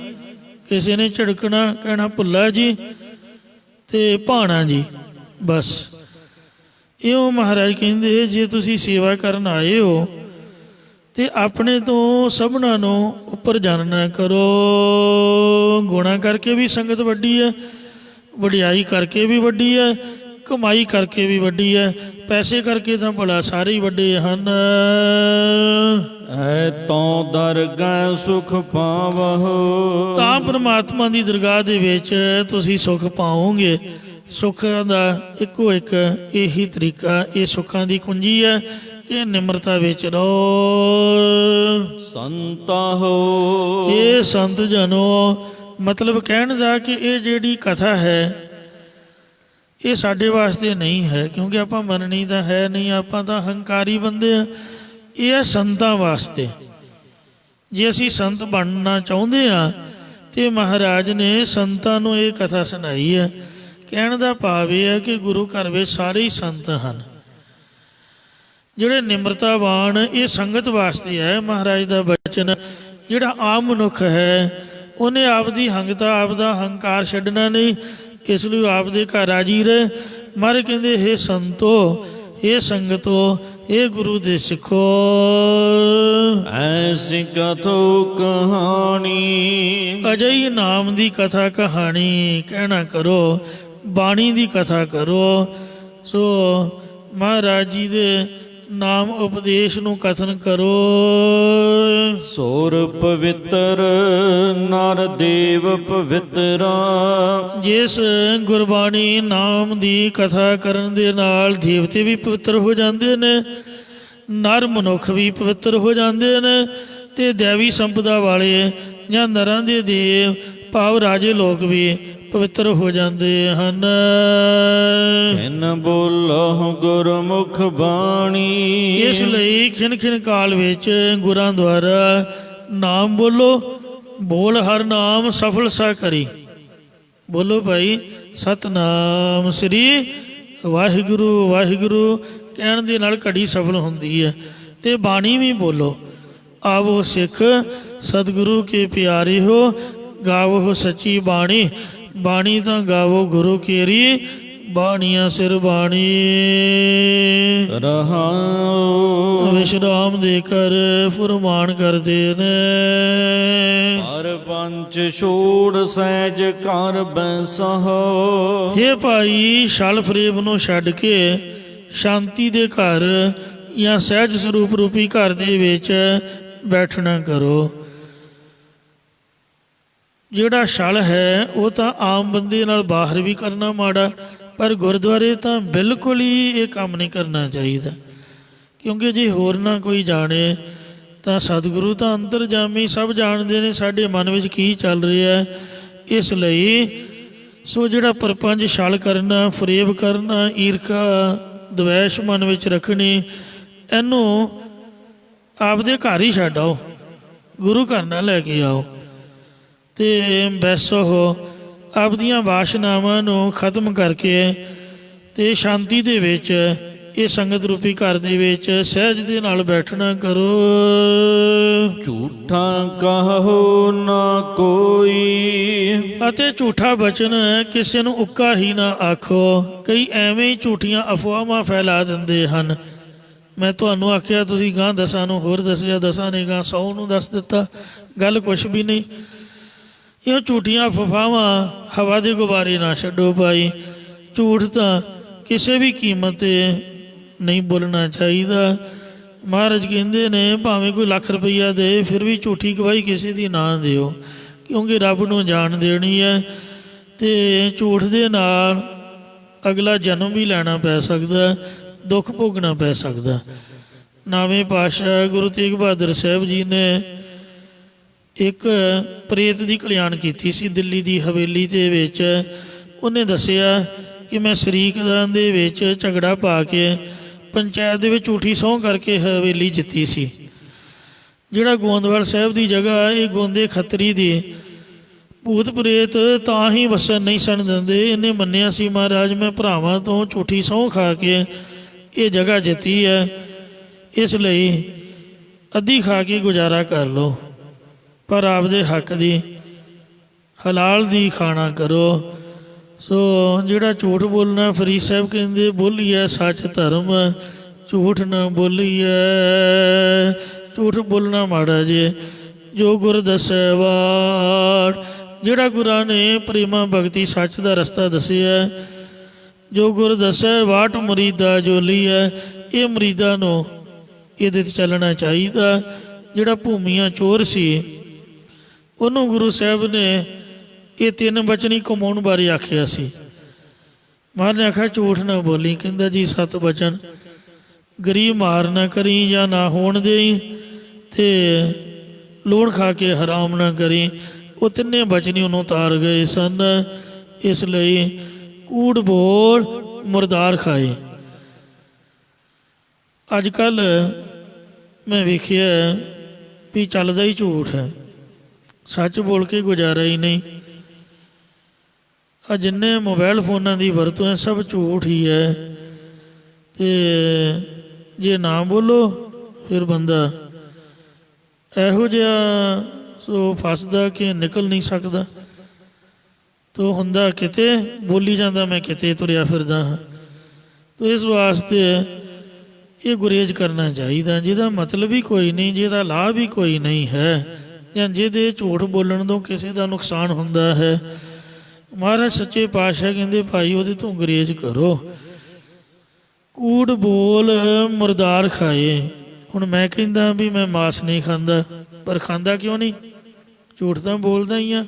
ਕਿਸੇ ਨੇ ਝੜਕਣਾ ਕਹਿਣਾ ਭੁੱਲਾ ਜੀ ਅਤੇ ਭਾਣਾ ਜੀ, ਬਸ। ਇਉਂ ਮਹਾਰਾਜ ਕਹਿੰਦੇ ਜੇ ਤੁਸੀਂ ਸੇਵਾ ਕਰਨ ਆਏ ਹੋ ਅਤੇ ਆਪਣੇ ਤੋਂ ਸਭਨਾਂ ਨੂੰ ਉੱਪਰ ਜਾਣਨਾ ਕਰੋ। ਗੁਣਾ ਕਰਕੇ ਵੀ ਸੰਗਤ ਵੱਡੀ ਹੈ, ਵਡਿਆਈ ਕਰਕੇ ਵੀ ਵੱਡੀ ਹੈ, ਕਮਾਈ ਕਰਕੇ ਵੀ ਵੱਡੀ ਹੈ। ਪੈਸੇ ਕਰਕੇ ਤਾਂ ਭਲਾ ਸਾਰੇ ਹੀ ਵੱਡੇ ਹਨ। ਐ ਤਉ ਦਰਗਹਿ ਸੁਖ ਪਾਵਹੁ। ਤਾਂ ਪਰਮਾਤਮਾ ਦੀ ਦਰਗਾਹ ਦੇ ਵਿੱਚ ਤੁਸੀਂ ਸੁੱਖ ਪਾਓਗੇ। ਸੁੱਖਾਂ ਦਾ ਇੱਕੋ ਇੱਕ ਇਹੀ ਤਰੀਕਾ, ਇਹ ਸੁੱਖਾਂ ਦੀ ਕੁੰਜੀ ਹੈ ਕਿ ਨਿਮਰਤਾ ਵਿੱਚ ਰਹੋ। ਸੰਤਾ ਹੋ। ਇਹ ਸੰਤ ਜਨੋ, ਮਤਲਬ ਕਹਿਣ ਦਾ ਕਿ ਇਹ ਜਿਹੜੀ ਕਥਾ ਹੈ ਇਹ ਸਾਡੇ ਵਾਸਤੇ ਨਹੀਂ ਹੈ, ਕਿਉਂਕਿ ਆਪਾਂ ਮੰਨਣੀ ਤਾਂ ਹੈ ਨਹੀਂ, ਆਪਾਂ ਤਾਂ ਹੰਕਾਰੀ ਬੰਦੇ ਹਾਂ। ਇਹ ਹੈ ਸੰਤਾਂ ਵਾਸਤੇ। ਜੇ ਅਸੀਂ ਸੰਤ ਬਣਨਾ ਚਾਹੁੰਦੇ ਹਾਂ ਤਾਂ ਮਹਾਰਾਜ ਨੇ ਸੰਤਾਂ ਨੂੰ ਇਹ ਕਥਾ ਸੁਣਾਈ ਹੈ। ਕਹਿਣ ਦਾ ਭਾਵ ਇਹ ਹੈ ਕਿ ਗੁਰੂ ਘਰ ਵਿੱਚ ਸਾਰੇ ਹੀ ਸੰਤ ਹਨ। ਜਿਹੜੇ ਨਿਮਰਤਾਵਾਨ, ਇਹ ਸੰਗਤ ਵਾਸਤੇ ਹੈ ਮਹਾਰਾਜ ਦਾ ਬਚਨ। ਜਿਹੜਾ ਆਮ ਮਨੁੱਖ ਹੈ ਉਹਨੇ ਆਪਦੀ ਹੰਗਤਾ, ਆਪਦਾ ਹੰਕਾਰ ਛੱਡਣਾ ਨਹੀਂ, ਇਸ ਲਈ ਆਪ ਦੇ ਘਰ ਰਾਜੀ ਰਹੇ। ਮਹਾਰਾਜ ਕਹਿੰਦੇ ਹੇ ਸੰਤੋ, ਇਹ ਸੰਗਤੋ, ਇਹ ਗੁਰੂ ਦੇ ਸਿੱਖੋ। ਐਸੀ ਕਥੋ ਕਹਾਣੀ। ਅਜਿਹੀ ਨਾਮ ਦੀ ਕਥਾ ਕਹਾਣੀ ਕਹਿਣਾ ਕਰੋ, ਬਾਣੀ ਦੀ ਕਥਾ ਕਰੋ। ਸੋ ਮਹਾਰਾਜ ਜੀ ਦੇ ਨਾਮ ਉਪਦੇਸ਼ ਨੂੰ ਕਥਨ ਕਰੋ। ਸੋਰ ਪਵਿੱਤਰ ਨਰ ਦੇਵ ਪਵਿੱਤਰਾ। ਜਿਸ ਗੁਰਬਾਣੀ ਨਾਮ ਦੀ ਕਥਾ ਕਰਨ ਦੇ ਨਾਲ ਦੇਵਤੇ ਵੀ ਪਵਿੱਤਰ ਹੋ ਜਾਂਦੇ ਨੇ, ਨਰ ਮਨੁੱਖ ਵੀ ਪਵਿੱਤਰ ਹੋ ਜਾਂਦੇ ਨੇ, ਅਤੇ ਦੇਵੀ ਸੰਪਦਾ ਵਾਲੇ ਜਾਂ ਨਰਾਂ ਦੇ ਦੇਵ ਭਾਵ ਰਾਜੇ ਲੋਕ ਵੀ ਪਵਿੱਤਰ ਹੋ ਜਾਂਦੇ ਹਨ। ਖਿਨ ਬੋਲਹੁ ਗੁਰਮੁਖ ਬਾਣੀ। ਇਸ ਲਈ ਖਿਨ ਖਿਨ ਕਾਲ ਵਿੱਚ ਗੁਰਾਂ ਦੁਆਰਾ ਨਾਮ ਬੋਲੋ। ਬੋਲ ਹਰ ਨਾਮ ਸਫਲ ਸਾ ਕਰੀ। ਬੋਲੋ ਭਾਈ ਸਤਨਾਮ ਸ੍ਰੀ ਵਾਹਿਗੁਰੂ ਵਾਹਿਗੁਰੂ ਕਹਿਣ ਦੇ ਨਾਲ ਘੜੀ ਸਫਲ ਹੁੰਦੀ ਹੈ। ਅਤੇ ਬਾਣੀ ਵੀ ਬੋਲੋ। ਆਵੋ ਸਿੱਖ ਸਤਿਗੁਰੂ ਕੇ ਪਿਆਰੇ ਹੋ, ਗਾਵੋ ਸੱਚੀ ਬਾਣੀ। ਬਾਣੀ ਤਾਂ ਗਾਵੋ ਗੁਰੂ ਕੇਰੀ, ਬਾਣੀਆਂ ਸਿਰ ਬਾਣੀ। ਰਹਾਉ। ਵਿਸ਼ਰਾਮ ਦੇ ਕਰ ਫੁਰਮਾਨ ਕਰਦੇ ਨੇ। ਹਰ ਪੰਚ ਛੋੜ ਸਹਿਜ ਕਰ ਬੈਸਹੁ। ਹੇ ਭਾਈ, ਛਲ ਫਰੇਬ ਨੂੰ ਛੱਡ ਕੇ ਸ਼ਾਂਤੀ ਦੇ ਘਰ ਜਾਂ ਸਹਿਜ ਸਰੂਪ ਰੂਪੀ ਘਰ ਦੇ ਵਿੱਚ ਬੈਠਣਾ ਕਰੋ। ਜਿਹੜਾ ਛਲ ਹੈ ਉਹ ਤਾਂ ਆਮ ਬੰਦੇ ਨਾਲ ਬਾਹਰ ਵੀ ਕਰਨਾ ਮਾੜਾ, ਪਰ ਗੁਰਦੁਆਰੇ ਤਾਂ ਬਿਲਕੁਲ ਹੀ ਇਹ ਕੰਮ ਨਹੀਂ ਕਰਨਾ ਚਾਹੀਦਾ। ਕਿਉਂਕਿ ਜੇ ਹੋਰ ਨਾ ਕੋਈ ਜਾਣੇ ਤਾਂ ਸਤਿਗੁਰੂ ਤਾਂ ਅੰਤਰਜਾਮੀ ਸਭ ਜਾਣਦੇ ਨੇ ਸਾਡੇ ਮਨ ਵਿੱਚ ਕੀ ਚੱਲ ਰਿਹਾ। ਇਸ ਲਈ ਸੋ ਜਿਹੜਾ ਪਰਪੰਚ ਛਲ ਕਰਨਾ, ਫਰੇਬ ਕਰਨਾ, ਈਰਖਾ ਦਵੈਸ਼ ਮਨ ਵਿੱਚ ਰੱਖਣੀ, ਇਹਨੂੰ ਆਪਦੇ ਘਰ ਹੀ ਛੱਡ ਆਓ, ਗੁਰੂ ਘਰ ਨਾਲ ਲੈ ਕੇ ਆਓ ਅਤੇ ਬੈਸੋ ਆਪਦੀਆਂ ਵਾਸ਼ਨਾਵਾਂ ਨੂੰ ਖਤਮ ਕਰਕੇ ਅਤੇ ਸ਼ਾਂਤੀ ਦੇ ਵਿੱਚ ਇਹ ਸੰਗਤ ਰੂਪੀ ਘਰ ਦੇ ਵਿੱਚ ਸਹਿਜ ਦੇ ਨਾਲ ਬੈਠਣਾ ਕਰੋ। ਝੂਠਾ ਕਹੋ ਨਾ ਕੋਈ, ਅਤੇ ਝੂਠਾ ਬਚਨ ਕਿਸੇ ਨੂੰ ਉੱਕਾ ਹੀ ਨਾ ਆਖੋ। ਕਈ ਐਵੇਂ ਹੀ ਝੂਠੀਆਂ ਅਫਵਾਹਾਂ ਫੈਲਾ ਦਿੰਦੇ ਹਨ। ਮੈਂ ਤੁਹਾਨੂੰ ਆਖਿਆ ਤੁਸੀਂ ਗਾਂ 10 ਨੂੰ ਹੋਰ ਦੱਸਿਆ, 10 ਨੇ ਗਾਂ 100 ਨੂੰ ਦੱਸ ਦਿੱਤਾ, ਗੱਲ ਕੁਛ ਵੀ ਨਹੀਂ। ਇਹ ਝੂਠੀਆਂ ਅਫਵਾਹਾਂ ਹਵਾ ਦੇ ਗੁਬਾਰੇ ਨਾ ਛੱਡੋ ਭਾਈ। ਝੂਠ ਤਾਂ ਕਿਸੇ ਵੀ ਕੀਮਤ 'ਤੇ ਨਹੀਂ ਬੋਲਣਾ ਚਾਹੀਦਾ। ਮਹਾਰਾਜ ਕਹਿੰਦੇ ਨੇ ਭਾਵੇਂ ਕੋਈ ਲੱਖ ਰੁਪਈਆ ਦੇ, ਫਿਰ ਵੀ ਝੂਠੀ ਗਵਾਹੀ ਕਿਸੇ ਦੀ ਨਾ ਦਿਓ, ਕਿਉਂਕਿ ਰੱਬ ਨੂੰ ਜਾਣ ਦੇਣੀ ਹੈ ਅਤੇ ਝੂਠ ਦੇ ਨਾਲ ਅਗਲਾ ਜਨਮ ਵੀ ਲੈਣਾ ਪੈ ਸਕਦਾ, ਦੁੱਖ ਭੋਗਣਾ ਪੈ ਸਕਦਾ। 9ਵੇਂ ਪਾਤਸ਼ਾਹ ਗੁਰੂ ਤੇਗ ਬਹਾਦਰ ਸਾਹਿਬ ਜੀ ਨੇ ਇੱਕ ਪ੍ਰੇਤ ਦੀ ਕਲਿਆਣ ਕੀਤੀ ਸੀ ਦਿੱਲੀ ਦੀ ਹਵੇਲੀ ਦੇ ਵਿੱਚ। ਉਹਨੇ ਦੱਸਿਆ ਕਿ ਮੈਂ ਸ਼ਰੀਕਾਂ ਦੇ ਵਿੱਚ ਝਗੜਾ ਪਾ ਕੇ ਪੰਚਾਇਤ ਦੇ ਵਿੱਚ ਝੂਠੀ ਸਹੁੰ ਕਰਕੇ ਹਵੇਲੀ ਜਿੱਤੀ ਸੀ। ਜਿਹੜਾ ਗੋਂਦਵਾਲ ਸਾਹਿਬ ਦੀ ਜਗ੍ਹਾ, ਇਹ ਗੋਂਦੇ ਖੱਤਰੀ ਦੀ ਭੂਤ ਪ੍ਰੇਤ ਤਾਂ ਹੀ ਵਸਣ ਨਹੀਂ ਸਣ ਦਿੰਦੇ। ਇਹਨੇ ਮੰਨਿਆ ਸੀ ਮਹਾਰਾਜ ਮੈਂ ਭਰਾਵਾਂ ਤੋਂ ਝੂਠੀ ਸਹੁੰ ਖਾ ਕੇ ਇਹ ਜਗ੍ਹਾ ਜਿੱਤੀ ਹੈ, ਇਸ ਲਈ ਅੱਧੀ ਖਾ ਕੇ ਗੁਜ਼ਾਰਾ ਕਰ ਲਓ, ਪਰ ਆਪਦੇ ਹੱਕ ਦੀ ਹਲਾਲ ਦੀ ਖਾਣਾ ਕਰੋ। ਸੋ ਜਿਹੜਾ ਝੂਠ ਬੋਲਣਾ, ਫਰੀਦ ਸਾਹਿਬ ਕਹਿੰਦੇ ਬੋਲੀਏ ਸੱਚ ਧਰਮ, ਝੂਠ ਨਾ ਬੋਲੀਏ। ਝੂਠ ਬੋਲਣਾ ਮਾੜਾ ਜੇ, ਜੋ ਗੁਰ ਦੱਸੈ ਵਾਰ। ਜਿਹੜਾ ਗੁਰਾਂ ਨੇ ਪ੍ਰੇਮਾ ਭਗਤੀ ਸੱਚ ਦਾ ਰਸਤਾ ਦੱਸਿਆ, ਜੋ ਗੁਰ ਦੱਸੈ ਵਾਟ ਮੁਰੀਦਾ ਜੋਲੀ ਹੈ, ਇਹ ਮੁਰੀਦਾਂ ਨੂੰ ਇਹਦੇ 'ਤੇ ਚੱਲਣਾ ਚਾਹੀਦਾ। ਜਿਹੜਾ ਭੂਮੀਆਂ ਚੋਰ ਸੀ, ਉਹਨੂੰ ਗੁਰੂ ਸਾਹਿਬ ਨੇ ਇਹ 3 ਬਚਨ ਕਮਾਉਣ ਬਾਰੇ ਆਖਿਆ ਸੀ। ਮਹਾਰਾਜ ਨੇ ਆਖਿਆ ਝੂਠ ਨਾ ਬੋਲੀ, ਕਹਿੰਦਾ ਜੀ 7 ਬਚਨ, ਗਰੀਬ ਮਾਰ ਨਾ ਕਰੀ ਜਾਂ ਨਾ ਹੋਣ ਦੇਈ, ਅਤੇ ਲੋੜ ਖਾ ਕੇ ਹਰਾਮ ਨਾ ਕਰੀ। ਉਹ 3 ਬਚਨ ਹੀ ਉਹਨੂੰ ਉਤਾਰ ਗਏ ਸਨ। ਇਸ ਲਈ ਕੂੜ ਬੋਲ ਮੁਰਦਾਰ ਖਾਏ। ਅੱਜ ਕੱਲ੍ਹ ਮੈਂ ਵੇਖਿਆ ਵੀ ਚੱਲਦਾ ਹੀ ਝੂਠ ਹੈ, ਸੱਚ ਬੋਲ ਕੇ ਗੁਜ਼ਾਰਾ ਹੀ ਨਹੀਂ। ਆ ਜਿੰਨੇ ਮੋਬਾਇਲ ਫੋਨਾਂ ਦੀ ਵਰਤੋਂ ਹੈ ਸਭ ਝੂਠ ਹੀ ਹੈ, ਅਤੇ ਜੇ ਨਾ ਬੋਲੋ ਫਿਰ ਬੰਦਾ ਇਹੋ ਜਿਹਾ ਸੋ ਫਸਦਾ ਕਿ ਨਿਕਲ ਨਹੀਂ ਸਕਦਾ। ਤੋ ਹੁੰਦਾ ਕਿਤੇ, ਬੋਲੀ ਜਾਂਦਾ ਮੈਂ ਕਿਤੇ ਤੁਰਿਆ ਫਿਰਦਾ ਹਾਂ। ਤੋ ਇਸ ਵਾਸਤੇ ਇਹ ਗੁਰੇਜ਼ ਕਰਨਾ ਚਾਹੀਦਾ ਜਿਹਦਾ ਮਤਲਬ ਹੀ ਕੋਈ ਨਹੀਂ, ਜਿਹਦਾ ਲਾਭ ਹੀ ਕੋਈ ਨਹੀਂ ਹੈ, ਜਾਂ ਜਿਹਦੇ ਝੂਠ ਬੋਲਣ ਤੋਂ ਕਿਸੇ ਦਾ ਨੁਕਸਾਨ ਹੁੰਦਾ ਹੈ। ਮਹਾਰਾਜ ਸੱਚੇ ਪਾਤਸ਼ਾਹ ਕਹਿੰਦੇ ਭਾਈ ਉਹਦੇ ਤੋਂ ਗੁਰੇਜ਼ ਕਰੋ। ਕੂੜ ਬੋਲ ਮੁਰਦਾਰ ਖਾਏ। ਹੁਣ ਮੈਂ ਕਹਿੰਦਾ ਵੀ ਮੈਂ ਮਾਸ ਨਹੀਂ ਖਾਂਦਾ, ਪਰ ਖਾਂਦਾ ਕਿਉਂ ਨਹੀਂ? ਝੂਠ ਤਾਂ ਬੋਲਦਾ ਹੀ ਆ।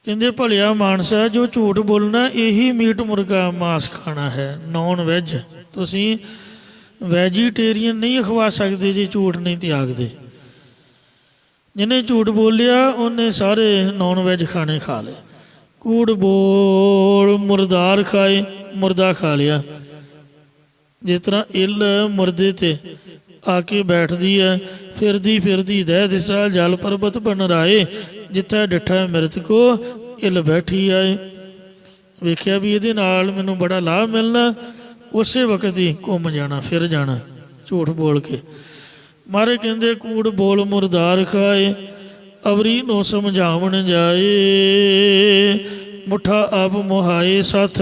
ਕਹਿੰਦੇ ਭਲਿਆ ਮਾਨਸਾ ਜੋ ਝੂਠ ਬੋਲਣਾ ਇਹੀ ਮੀਟ ਮੁਰਗਾ ਮਾਸ ਖਾਣਾ ਹੈ, ਨੌਨ ਵੈਜ। ਤੁਸੀਂ ਵੈਜੀਟੇਰੀਅਨ ਨਹੀਂ ਅਖਵਾ ਸਕਦੇ ਜੇ ਝੂਠ ਨਹੀਂ ਤਿਆਗਦੇ। ਜਿਹਨੇ ਝੂਠ ਬੋਲਿਆ ਉਹਨੇ ਸਾਰੇ ਨੌਨ ਵੈਜ ਖਾਣੇ ਖਾ ਲਏ। ਕੂੜ ਬੋਲ ਮੁਰਦਾਰ ਖਾਏ, ਮੁਰਦਾ ਖਾ ਲਿਆ। ਜਿਸ ਤਰ੍ਹਾਂ ਇੱਲ ਮੁਰਦੇ 'ਤੇ ਆ ਕੇ ਬੈਠਦੀ ਹੈ, ਫਿਰਦੀ ਫਿਰਦੀ ਦਹਿ ਦਿਸਾ ਜਲ ਪਰਬਤ ਬਨ ਰਾਏ, ਜਿੱਥੇ ਡਿੱਠਾ ਮਿਰਤ ਕੋ ਇੱਲ ਬੈਠੀ ਆਏ। ਵੇਖਿਆ ਵੀ ਇਹਦੇ ਨਾਲ ਮੈਨੂੰ ਬੜਾ ਲਾਭ ਮਿਲਣਾ, ਉਸੇ ਵਕਤ ਹੀ ਘੁੰਮ ਜਾਣਾ, ਫਿਰ ਜਾਣਾ ਝੂਠ ਬੋਲ ਕੇ। ਮਾਰੇ ਕਹਿੰਦੇ ਕੂੜ ਬੋਲ ਮੁਰਦਾਰ ਖਾਏ, ਅਵਰੀ ਨੂੰ ਸਮਝਾਵਣ ਜਾਏ, ਮੁੱਠਾ ਆਪ ਮੁਹਾਏ ਸਾਥ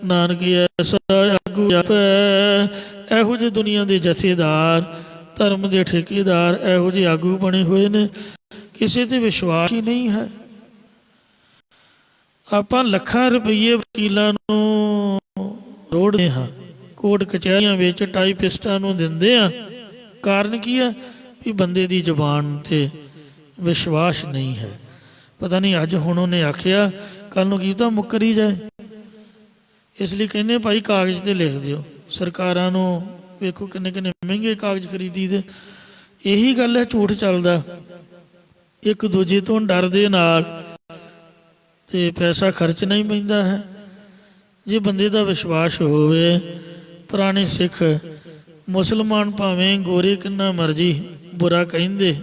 ਨਾਨਕ ਐਸਾ ਆਗੂ ਆਪੈ। ਇਹੋ ਜਿਹੇ ਦੁਨੀਆ ਦੇ ਜਥੇਦਾਰ, ਧਰਮ ਦੇ ਠੇਕੇਦਾਰ ਇਹੋ ਜਿਹੇ ਆਗੂ ਬਣੇ ਹੋਏ ਨੇ, ਕਿਸੇ 'ਤੇ ਵਿਸ਼ਵਾਸ ਹੀ ਨਹੀਂ ਹੈ। ਆਪਾਂ ਲੱਖਾਂ ਰੁਪਈਏ ਵਕੀਲਾਂ ਨੂੰ ਰੋੜਦੇ ਹਾਂ, ਕੋਰਟ ਕਚਹਿਰੀਆਂ ਵਿੱਚ ਟਾਈਪਿਸਟਾਂ ਨੂੰ ਦਿੰਦੇ ਹਾਂ। ਕਾਰਨ ਕੀ ਹੈ? ਵੀ ਬੰਦੇ ਦੀ ਜ਼ੁਬਾਨ 'ਤੇ ਵਿਸ਼ਵਾਸ ਨਹੀਂ ਹੈ। ਪਤਾ ਨਹੀਂ ਅੱਜ ਹੁਣ ਉਹਨੇ ਆਖਿਆ, ਕੱਲ੍ਹ ਨੂੰ ਕੀ ਤਾਂ ਮੁੱਕਰ ਹੀ ਜਾਏ। ਇਸ ਲਈ ਕਹਿੰਦੇ ਭਾਈ ਕਾਗਜ਼ 'ਤੇ ਲਿਖ ਦਿਓ। ਸਰਕਾਰਾਂ ਨੂੰ ਵੇਖੋ ਕਿੰਨੇ ਕਿੰਨੇ ਮਹਿੰਗੇ ਕਾਗਜ਼ ਖਰੀਦੀ ਦੇ। ਇਹੀ ਗੱਲ ਹੈ, ਝੂਠ ਚੱਲਦਾ ਇੱਕ ਦੂਜੇ ਤੋਂ ਡਰ ਦੇ ਨਾਲ, ਅਤੇ ਪੈਸਾ ਖਰਚਣਾ ਹੀ ਪੈਂਦਾ ਹੈ। ਜੇ ਬੰਦੇ ਦਾ ਵਿਸ਼ਵਾਸ ਹੋਵੇ, ਪੁਰਾਣੇ ਸਿੱਖ ਮੁਸਲਮਾਨ ਭਾਵੇਂ ਗੋਰੇ ਕਿੰਨਾ ਮਰਜੀ ਬੁਰਾ ਕਹਿੰਦੇ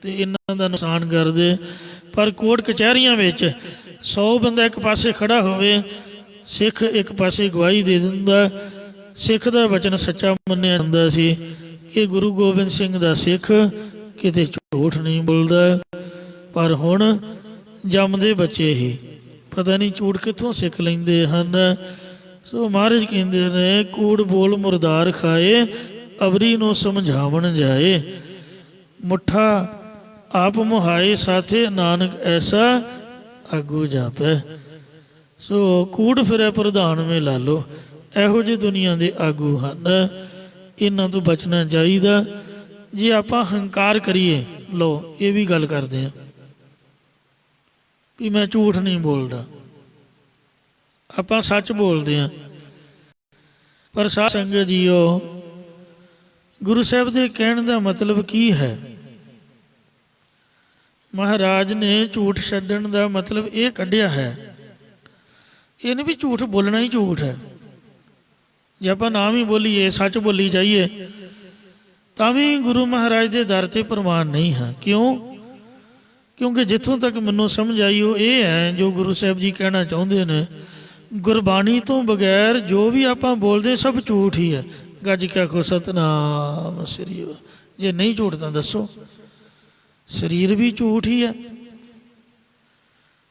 ਤੇ ਇਹਨਾਂ ਦਾ ਨੁਕਸਾਨ ਕਰਦੇ, ਪਰ ਕੋਰਟ ਕਚਹਿਰੀਆਂ ਵਿੱਚ 100 ਬੰਦਾ ਇੱਕ ਪਾਸੇ ਖੜਾ ਹੋਵੇ, ਸਿੱਖ ਇੱਕ ਪਾਸੇ ਗਵਾਹੀ ਦੇ ਦਿੰਦਾ। ਸਿੱਖ ਦਾ ਵਚਨ ਸੱਚਾ ਮੰਨਿਆ ਜਾਂਦਾ ਸੀ ਕਿ ਗੁਰੂ ਗੋਬਿੰਦ ਸਿੰਘ ਦਾ ਸਿੱਖ ਕਿਤੇ ਝੂਠ ਨਹੀਂ ਬੋਲਦਾ। ਪਰ ਹੁਣ ਜੰਮਦੇ ਬੱਚੇ ਹੀ ਪਤਾ ਨਹੀਂ ਝੂਠ ਕਿੱਥੋਂ ਸਿੱਖ ਲੈਂਦੇ ਹਨ। ਸੋ ਮਹਾਰਾਜ ਕਹਿੰਦੇ ਨੇ, ਕੂੜ ਬੋਲ ਮੁਰਦਾਰ ਖਾਏ, ਅਵਰੀ ਨੂੰ ਸਮਝਾਵਣ ਜਾਏ, ਮੁੱਠਾ ਆਪ ਮੁਹਾਏ ਸਾਥੇ, ਨਾਨਕ ਐਸਾ ਆਗੂ ਜਾਪੈ। ਸੋ ਕੂੜ ਫਿਰੇ ਪ੍ਰਧਾਨ ਮੇ ਲਾ ਲਓ, ਇਹੋ ਜਿਹੇ ਦੁਨੀਆ ਦੇ ਆਗੂ ਹਨ, ਇਹਨਾਂ ਤੋਂ ਬਚਣਾ ਚਾਹੀਦਾ। ਜੇ ਆਪਾਂ ਹੰਕਾਰ ਕਰੀਏ, ਲਓ ਇਹ ਵੀ ਗੱਲ ਕਰਦੇ ਹਾਂ ਵੀ ਮੈਂ ਝੂਠ ਨਹੀਂ ਬੋਲਦਾ, ਆਪਾਂ ਸੱਚ ਬੋਲਦੇ ਹਾਂ। ਪਰ ਸਾਧ ਸੰਗਤ ਜੀਓ, ਗੁਰੂ ਸਾਹਿਬ ਦੇ ਕਹਿਣ ਦਾ ਮਤਲਬ ਕੀ ਹੈ? ਮਹਾਰਾਜ ਨੇ ਝੂਠ ਛੱਡਣ ਦਾ ਮਤਲਬ ਇਹ ਕੱਢਿਆ ਹੈ, ਇਹ ਨਹੀਂ ਵੀ ਝੂਠ ਬੋਲਣਾ ਹੀ ਝੂਠ ਹੈ। ਜੇ ਆਪਾਂ ਨਾ ਵੀ ਬੋਲੀਏ, ਸੱਚ ਬੋਲੀ ਜਾਈਏ, ਤਾਂ ਵੀ ਗੁਰੂ ਮਹਾਰਾਜ ਦੇ ਦਰ 'ਤੇ ਪ੍ਰਵਾਨ ਨਹੀਂ ਹਾਂ। ਕਿਉਂ? ਕਿਉਂਕਿ ਜਿੱਥੋਂ ਤੱਕ ਮੈਨੂੰ ਸਮਝ ਆਈ ਉਹ ਇਹ ਹੈ, ਜੋ ਗੁਰੂ ਸਾਹਿਬ ਜੀ ਕਹਿਣਾ ਚਾਹੁੰਦੇ ਨੇ, ਗੁਰਬਾਣੀ ਤੋਂ ਬਗੈਰ ਜੋ ਵੀ ਆਪਾਂ ਬੋਲਦੇ ਸਭ ਝੂਠ ਹੀ ਹੈ। ਗੱਜ ਕੇ ਆਖੋ ਸਤਿਨਾਮ ਸ੍ਰੀ ਵਾਹਿਗੁਰੂ। ਜੇ ਨਹੀਂ ਝੂਠ ਤਾਂ ਦੱਸੋ। ਸਰੀਰ ਵੀ ਝੂਠ ਹੀ ਹੈ।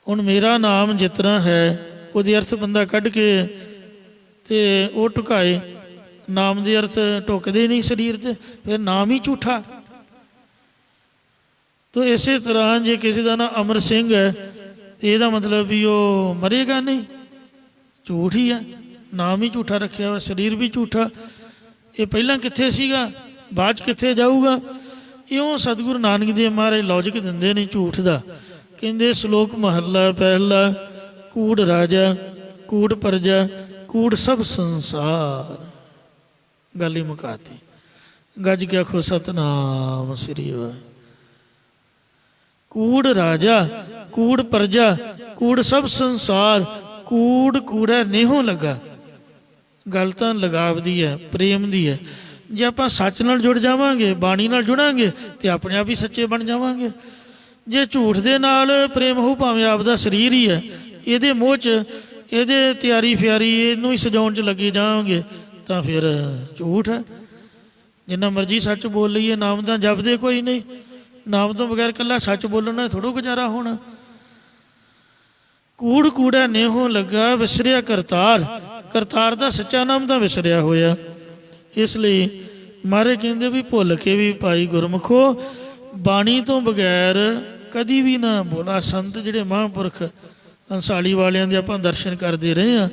ਹੁਣ ਮੇਰਾ ਨਾਮ ਜਿਸ ਤਰ੍ਹਾਂ ਹੈ, ਉਹਦੇ ਅਰਥ ਬੰਦਾ ਕੱਢ ਕੇ ਤੇ ਉਹ ਢੁਕਾਏ, ਨਾਮ ਦੇ ਅਰਥ ਢੁਕਦੇ ਨਹੀਂ ਸਰੀਰ 'ਤੇ, ਫਿਰ ਨਾਮ ਹੀ ਝੂਠਾ। ਤੋ ਇਸੇ ਤਰ੍ਹਾਂ ਜੇ ਕਿਸੇ ਦਾ ਨਾਂ ਅਮਰ ਸਿੰਘ ਹੈ ਤੇ ਇਹਦਾ ਮਤਲਬ ਵੀ ਉਹ ਮਰੇਗਾ ਨਹੀਂ, ਝੂਠ ਹੀ ਹੈ। ਨਾਮ ਹੀ ਝੂਠਾ ਰੱਖਿਆ ਹੋਇਆ, ਸਰੀਰ ਵੀ ਝੂਠਾ। ਇਹ ਪਹਿਲਾਂ ਕਿੱਥੇ ਸੀਗਾ, ਬਾਅਦ 'ਚ ਕਿੱਥੇ ਜਾਊਗਾ? ਇਉਂ ਸਤਿਗੁਰੂ ਨਾਨਕ ਦੇਵ ਮਹਾਰਾਜ ਲੌਜਿਕ ਦਿੰਦੇ ਨੇ ਝੂਠ ਦਾ। ਕਹਿੰਦੇ ਸ਼ਲੋਕ ਮਹੱਲਾ ਪਹਿਲਾ, ਕੂੜ ਰਾਜਾ, ਕੂੜ ਪਰਜਾ, ਕੂੜ ਸਭ ਸੰਸਾਰ। ਗੱਲ ਹੀ ਮੁਕਾਤੀ। ਗੱਜ ਕੇ ਆਖੋ ਸਤਿਨਾਮ ਸ੍ਰੀ ਵਾਹਿਗੁਰੂ। ਕੂੜ ਰਾਜਾ, ਕੂੜ ਪਰਜਾ, ਕੂੜ ਸਭ ਸੰਸਾਰ। ਕੂੜ ਕੂੜਾ ਨੇਹੋਂ ਲੱਗਾ। ਗੱਲ ਤਾਂ ਲਗਾਵ ਦੀ ਹੈ, ਪ੍ਰੇਮ ਦੀ ਹੈ। ਜੇ ਆਪਾਂ ਸੱਚ ਨਾਲ ਜੁੜ ਜਾਵਾਂਗੇ, ਬਾਣੀ ਨਾਲ ਜੁੜਾਂਗੇ ਤੇ ਆਪਣੇ ਆਪ ਹੀ ਸੱਚੇ ਬਣ ਜਾਵਾਂਗੇ। ਜੇ ਝੂਠ ਦੇ ਨਾਲ ਪ੍ਰੇਮ ਹੋਊ, ਭਾਵੇਂ ਆਪਦਾ ਸਰੀਰ ਹੀ ਹੈ, ਇਹਦੇ ਮੋਹ 'ਚ, ਇਹਦੇ ਤਿਆਰੀ ਫਿਆਰੀ, ਇਹਨੂੰ ਹੀ ਸਜਾਉਣ 'ਚ ਲੱਗੇ ਜਾਵਾਂਗੇ ਤਾਂ ਫਿਰ ਝੂਠ ਹੈ। ਜਿੰਨਾ ਮਰਜ਼ੀ ਸੱਚ ਬੋਲ ਲਈਏ, ਨਾਮ ਤਾਂ ਜਪਦੇ ਕੋਈ ਨਹੀਂ। ਨਾਮ ਤੋਂ ਬਗੈਰ ਇਕੱਲਾ ਸੱਚ ਬੋਲਣਾ ਥੋੜ੍ਹਾ ਗੁਜ਼ਾਰਾ ਹੋਣਾ। ਕੂੜ ਕੂੜਾ ਨੇਹੋਂ ਲੱਗਾ, ਵਿਸਰਿਆ ਕਰਤਾਰ। ਕਰਤਾਰ ਦਾ ਸੱਚਾ ਨਾਮ ਤਾਂ ਵਿਸਰਿਆ ਹੋਇਆ। ਇਸ ਲਈ ਮਹਾਰਾਜ ਕਹਿੰਦੇ ਵੀ ਭੁੱਲ ਕੇ ਵੀ ਭਾਈ ਗੁਰਮੁਖੋ, ਬਾਣੀ ਤੋਂ ਬਗੈਰ ਕਦੀ ਵੀ ਨਾ ਬੋਲਾ। ਸੰਤ ਜਿਹੜੇ ਮਹਾਂਪੁਰਖ ਹੰਸਾਲੀ ਵਾਲਿਆਂ ਦੇ ਆਪਾਂ ਦਰਸ਼ਨ ਕਰਦੇ ਰਹੇ ਹਾਂ,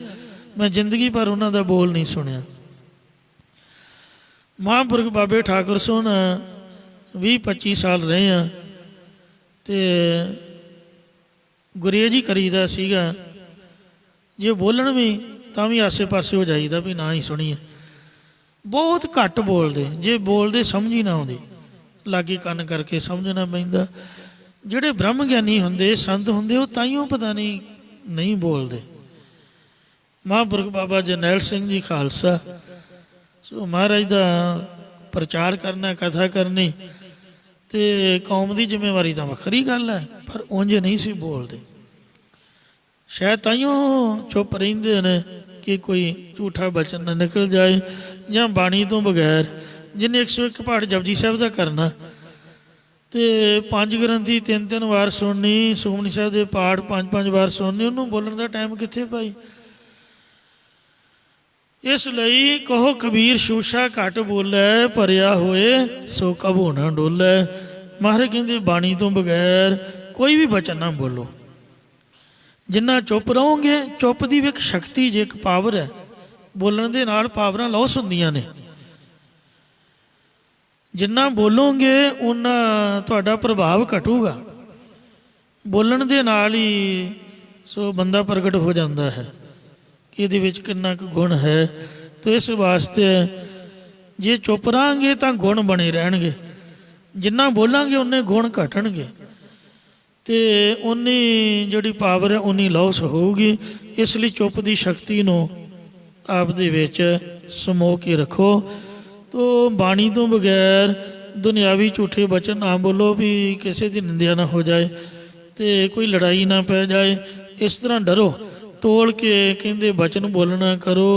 ਮੈਂ ਜ਼ਿੰਦਗੀ ਭਰ ਉਹਨਾਂ ਦਾ ਬੋਲ ਨਹੀਂ ਸੁਣਿਆ। ਮਹਾਂਪੁਰਖ ਬਾਬੇ ਠਾਕੁਰ ਸੋਹਣ 20-25 ਸਾਲ ਰਹੇ ਹਾਂ ਤੇ ਗੁਰੇਜ਼ ਹੀ ਕਰੀਦਾ ਸੀਗਾ। ਜੇ ਬੋਲਣ ਵੀ ਤਾਂ ਵੀ ਆਸੇ ਪਾਸੇ ਹੋ ਜਾਈਦਾ ਵੀ ਨਾ ਹੀ ਸੁਣੀਏ। ਬਹੁਤ ਘੱਟ ਬੋਲਦੇ, ਜੇ ਬੋਲਦੇ ਸਮਝ ਹੀ ਨਾ ਆਉਂਦੀ, ਲਾਗੇ ਕੰਨ ਕਰਕੇ ਸਮਝਣਾ ਪੈਂਦਾ। ਜਿਹੜੇ ਬ੍ਰਹਮ ਗਿਆਨੀ ਹੁੰਦੇ, ਸੰਤ ਹੁੰਦੇ, ਉਹ ਤਾਈਓਂ ਪਤਾ ਨਹੀਂ ਬੋਲਦੇ। ਮਹਾਂਪੁਰਖ ਬਾਬਾ ਜਰਨੈਲ ਸਿੰਘ ਜੀ ਖਾਲਸਾ, ਸੋ ਮਹਾਰਾਜ ਦਾ ਪ੍ਰਚਾਰ ਕਰਨਾ, ਕਥਾ ਕਰਨੀ ਤੇ ਕੌਮ ਦੀ ਜ਼ਿੰਮੇਵਾਰੀ ਤਾਂ ਵੱਖਰੀ ਗੱਲ ਹੈ, ਪਰ ਉਂਝ ਨਹੀਂ ਸੀ ਬੋਲਦੇ। ਸ਼ਾਇਦ ਤਾਈਓਂ ਚੁੱਪ ਰਹਿੰਦੇ ਨੇ ਕਿ ਕੋਈ ਝੂਠਾ ਬਚਨ ਨਾ ਨਿਕਲ ਜਾਏ, ਜਾਂ ਬਾਣੀ ਤੋਂ ਬਗੈਰ ਜਿਹਨੇ 101 ਪਾਠ ਜਪਜੀ ਸਾਹਿਬ ਦਾ ਕਰਨਾ ਤੇ 5 ਗ੍ਰੰਥੀ 3-3 ਵਾਰ ਸੁਣਨੀ, ਸੁਖਮਨੀ ਸਾਹਿਬ ਦੇ ਪਾਠ 5-5 ਵਾਰ ਸੁਣਨੇ, ਉਹਨੂੰ ਬੋਲਣ ਦਾ ਟਾਈਮ ਕਿੱਥੇ ਭਾਈ? ਇਸ ਲਈ ਕਹੋ ਕਬੀਰ ਸ਼ੂਸ਼ਾ ਘੱਟ ਬੋਲੇ, ਭਰਿਆ ਹੋਏ ਸੋ ਕਬੂ ਨਾ ਡੋਲੇ। ਮਹਾਰਾਜ ਕਹਿੰਦੇ ਬਾਣੀ ਤੋਂ ਬਗੈਰ ਕੋਈ ਵੀ ਬਚਨ ਨਾ ਬੋਲੋ। ਜਿੰਨਾ ਚੁੱਪ ਰਹੋਗੇ, ਚੁੱਪ ਦੀ ਵੀ ਇੱਕ ਸ਼ਕਤੀ ਜੇ, ਇੱਕ ਪਾਵਰ ਹੈ। ਬੋਲਣ ਦੇ ਨਾਲ ਪਾਵਰਾਂ ਲੌਸ ਹੁੰਦੀਆਂ ਨੇ। ਜਿੰਨਾ ਬੋਲੋਗੇ ਉਨਾ ਤੁਹਾਡਾ ਪ੍ਰਭਾਵ ਘਟੂਗਾ। ਬੋਲਣ ਦੇ ਨਾਲ ਹੀ ਸੋ ਬੰਦਾ ਪ੍ਰਗਟ ਹੋ ਜਾਂਦਾ ਹੈ ਕਿ ਇਹਦੇ ਵਿੱਚ ਕਿੰਨਾ ਕੁ ਗੁਣ ਹੈ। ਤੇ ਇਸ ਵਾਸਤੇ ਜੇ ਚੁੱਪ ਰਹਾਂਗੇ ਤਾਂ ਗੁਣ ਬਣੇ ਰਹਿਣਗੇ, ਜਿੰਨਾ ਬੋਲਾਂਗੇ ਉਨੇ ਗੁਣ ਘਟਣਗੇ। ਤੇ ਉਨੀ ਜਿਹੜੀ ਪਾਵਰ ਹੈ ਉਨੀ ਲਾਸ ਹੋਊਗੀ। ਇਸ ਲਈ ਚੁੱਪ ਦੀ ਸ਼ਕਤੀ ਨੂੰ ਆਪ ਦੇ ਵਿੱਚ ਸਮੋ ਕੇ ਰੱਖੋ। ਤੋ ਬਾਣੀ ਤੋਂ ਬਗੈਰ ਦੁਨਿਆਵੀ ਝੂਠੇ ਬਚਨ ਨਾ ਬੋਲੋ ਵੀ ਕਿਸੇ ਦੀ ਨਿੰਦਿਆ ਨਾ ਹੋ ਜਾਏ ਤੇ ਕੋਈ ਲੜਾਈ ਨਾ ਪੈ ਜਾਏ। ਇਸ ਤਰ੍ਹਾਂ ਡਰੋ, ਤੋਲ ਕੇ ਕਹਿੰਦੇ ਬਚਨ ਬੋਲਣਾ ਕਰੋ।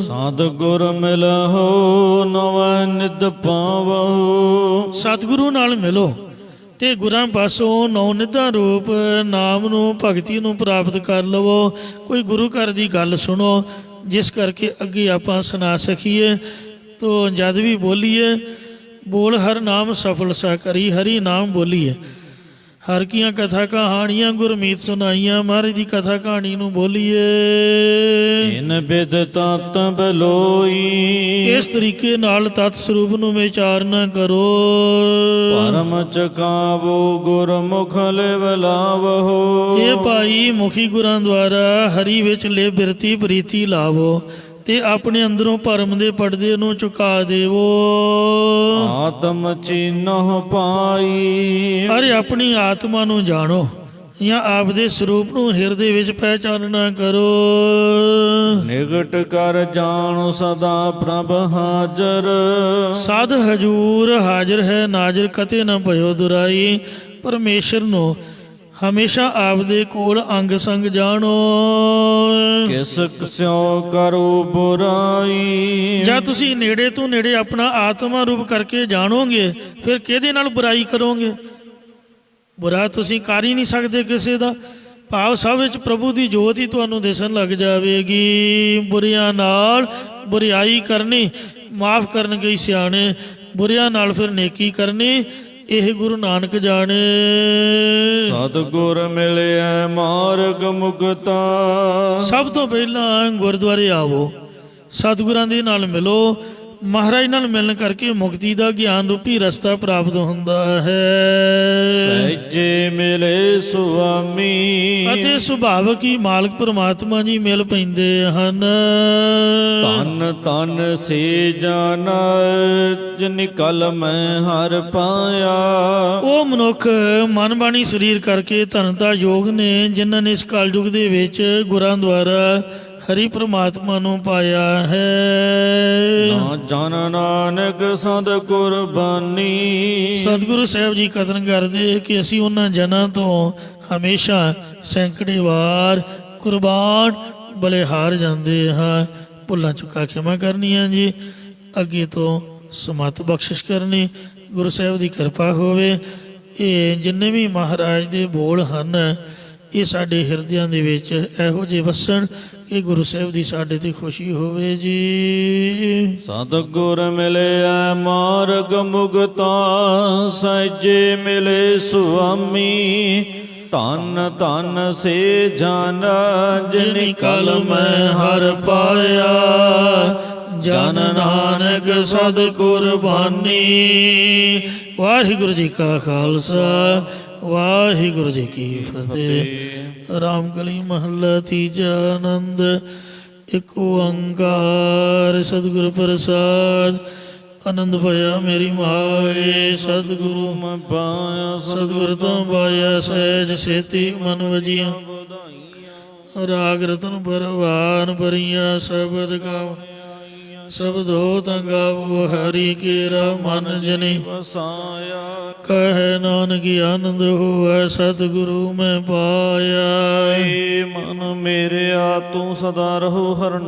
ਸਤਿਗੁਰ ਮਿਲਹੁ ਨਵੈ ਨਿਧ ਪਾਵਹੁ। ਸਤਿਗੁਰੂ ਨਾਲ ਮਿਲੋ ਤੇ ਗੁਰਾਂ ਪਾਸੋਂ ਨੌ ਨਿਧਾਂ ਰੂਪ ਨਾਮ ਨੂੰ, ਭਗਤੀ ਨੂੰ ਪ੍ਰਾਪਤ ਕਰ ਲਵੋ। ਕੋਈ ਗੁਰੂ ਘਰ ਦੀ ਗੱਲ ਸੁਣੋ ਜਿਸ ਕਰਕੇ ਅੱਗੇ ਆਪਾਂ ਸੁਣਾ ਸਕੀਏ। ਤੋ ਜਦ ਵੀ ਬੋਲੀਏ, ਬੋਲ ਹਰ ਨਾਮ ਸਫਲ ਸਾ ਕਰੀ, ਹਰੀ ਨਾਮ ਬੋਲੀਏ। ਹਰ ਕੀਆਂ ਕਥਾ ਕਹਾਣੀਆਂ ਗੁਰਮੀਤ ਸੁਣਾਈਆਂ, ਮਹਾਰਾਜ ਦੀ ਕਥਾ ਕਹਾਣੀ ਨੂੰ ਬੋਲੀਏ। ਇਨ ਬਿਦ ਤਤ ਬਲੋਈ। ਇਸ ਤਰੀਕੇ ਨਾਲ ਤਤ ਸਰੂਪ ਨੂੰ ਵਿਚਾਰਨਾ ਕਰੋ। ਪਰਮ ਚਕਾਵੋ ਗੁਰਮੁਖ ਲਿਵ ਲਾਵਹੁ। ਇਹ ਭਾਈ ਮੁਖੀ ਗੁਰਾਂ ਦੁਆਰਾ ਹਰੀ ਵਿੱਚ ਲੈ ਬਿਰਤੀ ਪ੍ਰੀਤੀ ਲਾਵੋ ਤੇ ਆਪਣੇ ਅੰਦਰੋਂ ਭਰਮ ਦੇ ਪਰਦੇ ਨੂੰ ਚੁਕਾ ਦੇਵੋ। ਆਤਮ ਚੀਨਹੁ ਪਾਈ। ਅਰੇ ਆਪਣੀ ਆਤਮਾ ਨੂੰ ਜਾਣੋ ਜਾਂ ਆਪ ਦੇ ਸਰੂਪ ਨੂੰ ਹਿਰਦੇ ਵਿੱਚ ਪਹਿਚਾਨਣਾ ਕਰੋ। ਨਿਗਟ ਕਰ ਜਾਣੋ ਸਦਾ ਪ੍ਰਭ ਹਾਜ਼ਰ। ਸਾਧ ਹਜੂਰ ਹਾਜ਼ਰ ਹੈ ਨਾਜ਼ਰ, ਕਤੇ ਨਾ ਭਇਓ ਦੁਰਾਈ। ਪਰਮੇਸ਼ਰ ਨੂੰ ਹਮੇਸ਼ਾ ਆਪ ਦੇ ਕੋਲ ਅੰਗ ਸੰਗ ਜਾਣੋ। ਕਿਸ ਸਿਉ ਕਰੋ ਬੁਰਾਈ। ਜਾਂ ਤੁਸੀਂ ਨੇੜੇ ਤੋਂ ਨੇੜੇ ਆਪਣਾ ਆਤਮਾ ਰੂਪ ਕਰਕੇ ਜਾਣੋਗੇ, ਫਿਰ ਕਿਹਦੇ ਨਾਲ ਬੁਰਾਈ ਕਰੋਗੇ? ਬੁਰਾ ਤੁਸੀਂ ਕਰ ਹੀ ਨਹੀਂ ਸਕਦੇ ਕਿਸੇ ਦਾ। ਭਾਵ ਸਭ ਵਿੱਚ ਪ੍ਰਭੂ ਦੀ ਜੋਤ ਹੀ ਤੁਹਾਨੂੰ ਦਿਸਣ ਲੱਗ ਜਾਵੇਗੀ। ਬੁਰਿਆਂ ਨਾਲ ਬੁਰਿਆਈ ਕਰਨੀ, ਮਾਫ ਕਰਨ ਗਈ ਸਿਆਣੇ। ਬੁਰਿਆਂ ਨਾਲ ਫਿਰ ਨੇਕੀ ਕਰਨੀ, ਇਹ ਗੁਰੂ ਨਾਨਕ ਜਾਣੇ। ਸਤਿਗੁਰ ਮਿਲਿਆ ਮਾਰਗ ਮੁਕਤਾ। ਸਭ ਤੋਂ ਪਹਿਲਾਂ ਗੁਰਦੁਆਰੇ ਆਵੋ, ਸਤਿਗੁਰਾਂ ਦੇ ਨਾਲ ਮਿਲੋ। ਮਹਾਰਾਜ ਨਾਲ ਮਿਲਣ ਕਰਕੇ ਮੁਕਤੀ ਦਾ ਗਿਆਨ ਰੂਪੀ ਰਸਤਾ ਪ੍ਰਾਪਤ ਹੁੰਦਾ ਹੈ। ਸਹਿਜੇ ਮਿਲੇ ਸੁਆਮੀ। ਅਤੇ ਸੁਭਾਵਕ ਹੀ ਮਾਲਕ ਪਰਮਾਤਮਾ ਜੀ ਮਿਲ ਪੈਂਦੇ ਹਨ। ਤਨ ਤਨ ਸੇ ਜਾਨ ਜਿਨ ਕਲ ਮੈਂ ਹਰ ਪਾਇਆ। ਉਹ ਮਨੁੱਖ ਮਨ ਬਾਣੀ ਸਰੀਰ ਕਰਕੇ ਧਨਤਾ ਯੋਗ ਨੇ, ਜਿਨ੍ਹਾਂ ਨੇ ਇਸ ਕਲਯੁਗ ਦੇ ਵਿੱਚ ਗੁਰਾਂ ਦੁਆਰਾ ਹਰੀ ਪ੍ਰਮਾਤਮਾ ਨੂੰ ਪਾਇਆ ਹੈ। ਨਾ ਜਨ ਨਾਨਕ ਸਦ ਕੁਰਬਾਨੀ। ਸਤਿਗੁਰੂ ਸਾਹਿਬ ਜੀ ਕਥਨ ਕਰਦੇ ਕਿ ਅਸੀਂ ਉਹਨਾਂ ਜਨਾਂ ਤੋਂ ਹਮੇਸ਼ਾ ਸੈਂਕੜੇ ਵਾਰ ਕੁਰਬਾਨ ਬਲਿਹਾਰ ਜਾਂਦੇ ਹਾਂ। ਭੁੱਲਾਂ ਚੁੱਕਾ ਖਿਮਾ ਕਰਨੀਆਂ ਜੀ, ਅੱਗੇ ਤੋਂ ਸਮਤ ਬਖਸ਼ਿਸ਼ ਕਰਨੀ। ਗੁਰੂ ਸਾਹਿਬ ਦੀ ਕਿਰਪਾ ਹੋਵੇ। ਇਹ ਜਿੰਨੇ ਵੀ ਮਹਾਰਾਜ ਦੇ ਬੋਲ ਹਨ, ਇਹ ਸਾਡੇ ਹਿਰਦਿਆਂ ਦੇ ਵਿੱਚ ਇਹੋ ਜਿਹੇ ਵਸਣ ਕਿ ਗੁਰੂ ਸਾਹਿਬ ਦੀ ਸਾਡੇ ਤੇ ਖੁਸ਼ੀ ਹੋਵੇ ਜੀ। ਸਤਿਗੁਰ ਮਿਲਿਆ ਮਾਰਗ ਮੁਕਤਾ। ਸਹਿਜੇ ਮਿਲੇ ਸੁਆਮੀ। ਧਨ ਧਨ ਸੇ ਜਾਨ ਜਿਨ ਕਲ ਮੈਂ ਹਰ ਪਾਇਆ। ਜਨ ਨਾਨਕ ਸਦ ਕੁਰਬਾਨੀ। ਵਾਹਿਗੁਰੂ ਜੀ ਕਾ ਖਾਲਸਾ, ਵਾਹਿਗੁਰੂ ਜੀ ਕੀ ਫਤਿਹ। ਰਾਮਕਲੀ ਮਹੱਲਾ ਤੀਜਾ। ਆਨੰਦ ਇੱਕ ਓੰਕਾਰ ਸਤਿਗੁਰ ਪ੍ਰਸਾਦ। ਆਨੰਦ ਭਇਆ ਮੇਰੀ ਮਾਏ ਸਤਿਗੁਰੂ ਮੈਂ ਪਾਇਆ। ਸਤਿਗੁਰ ਤੋਂ ਪਾਇਆ ਸਹਿਜ ਸੇਤੀ ਮਨ ਵਜੀਆਂ। ਰਾਗ ਰਤਨ ਪਰਵਾਨ ਭਰੀਆਂ ਸ਼ਬਦ ਗਾਵ। ਸ਼ਬਦੋ ਤਾਂ ਗਾਵੋ ਹਰੀ ਕੇਰਾ ਮਨ ਜਨੇ ਵਸਾਇਆ। ਕਹਿ ਨਾਨਕ ਆਨੰਦ ਹੋਵੈ ਸਤਿਗੁਰੂ ਮੈਂ ਪਾਇਆ। ਏ ਮਨ ਮੇਰਿਆ ਤੂੰ ਸਦਾ ਰਹੋ ਹਰ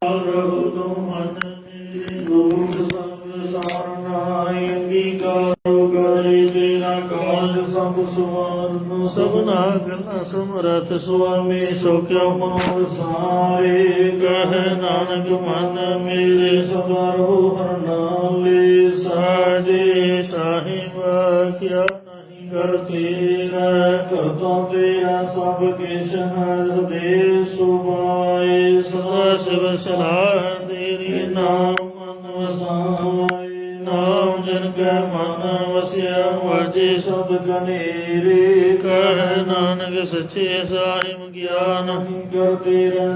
ਰਹੋ ਤੂੰ ਮਨ ਮੇਰੇ ਲੋਕ ਸਭ ਸਾਰਨਾਈ। ਅੰਗੀਕਾਰੋ ਕਰੇ ਤੇਰਾ ਕਾਜ ਸਭ ਸੁਵਾਰਨ। ਸਭਨਾ ਗੱਲਾਂ ਸਮਰਥ ਸੁਆਮੀ ਸੋ ਕਿਉ ਮਨੋ ਵਸਾਰੇ। ਕਹਿ ਨਾਨਕ ਮਨ ਮੇਰੇ ਸਦਾ ਰਹੋ ਹਰ ਨਾਲੇ। ਸਾਜੇ ਸਾਹਿਬਾ ਕਿਆ ਨਹੀਂ ਕਰ ਤੇਰਾ। ਕਰਤੋਂ ਤੇਰਾ ਸਭ ਕਿਛ ਹੈ ਸਦੇ ਸੁਭਾਏ। ਸਦਾ ਸਿਵ ਸਲਾਹ ਤੇਰੀ ਨਾਮ ਮਨ ਵਸਾਏ। ਨਾਮ ਜਨ ਕੈ ਮਨ ਵਸਿਆ ਵਾਜੇ ਸਦ ਕਨੇਰੇ। ਕਹਿ ਨਾਨਕ ਸੱਚੇ ਸਾਹਿਬ ਗਿਆਨ ਕਰ ਤੇਰਾ।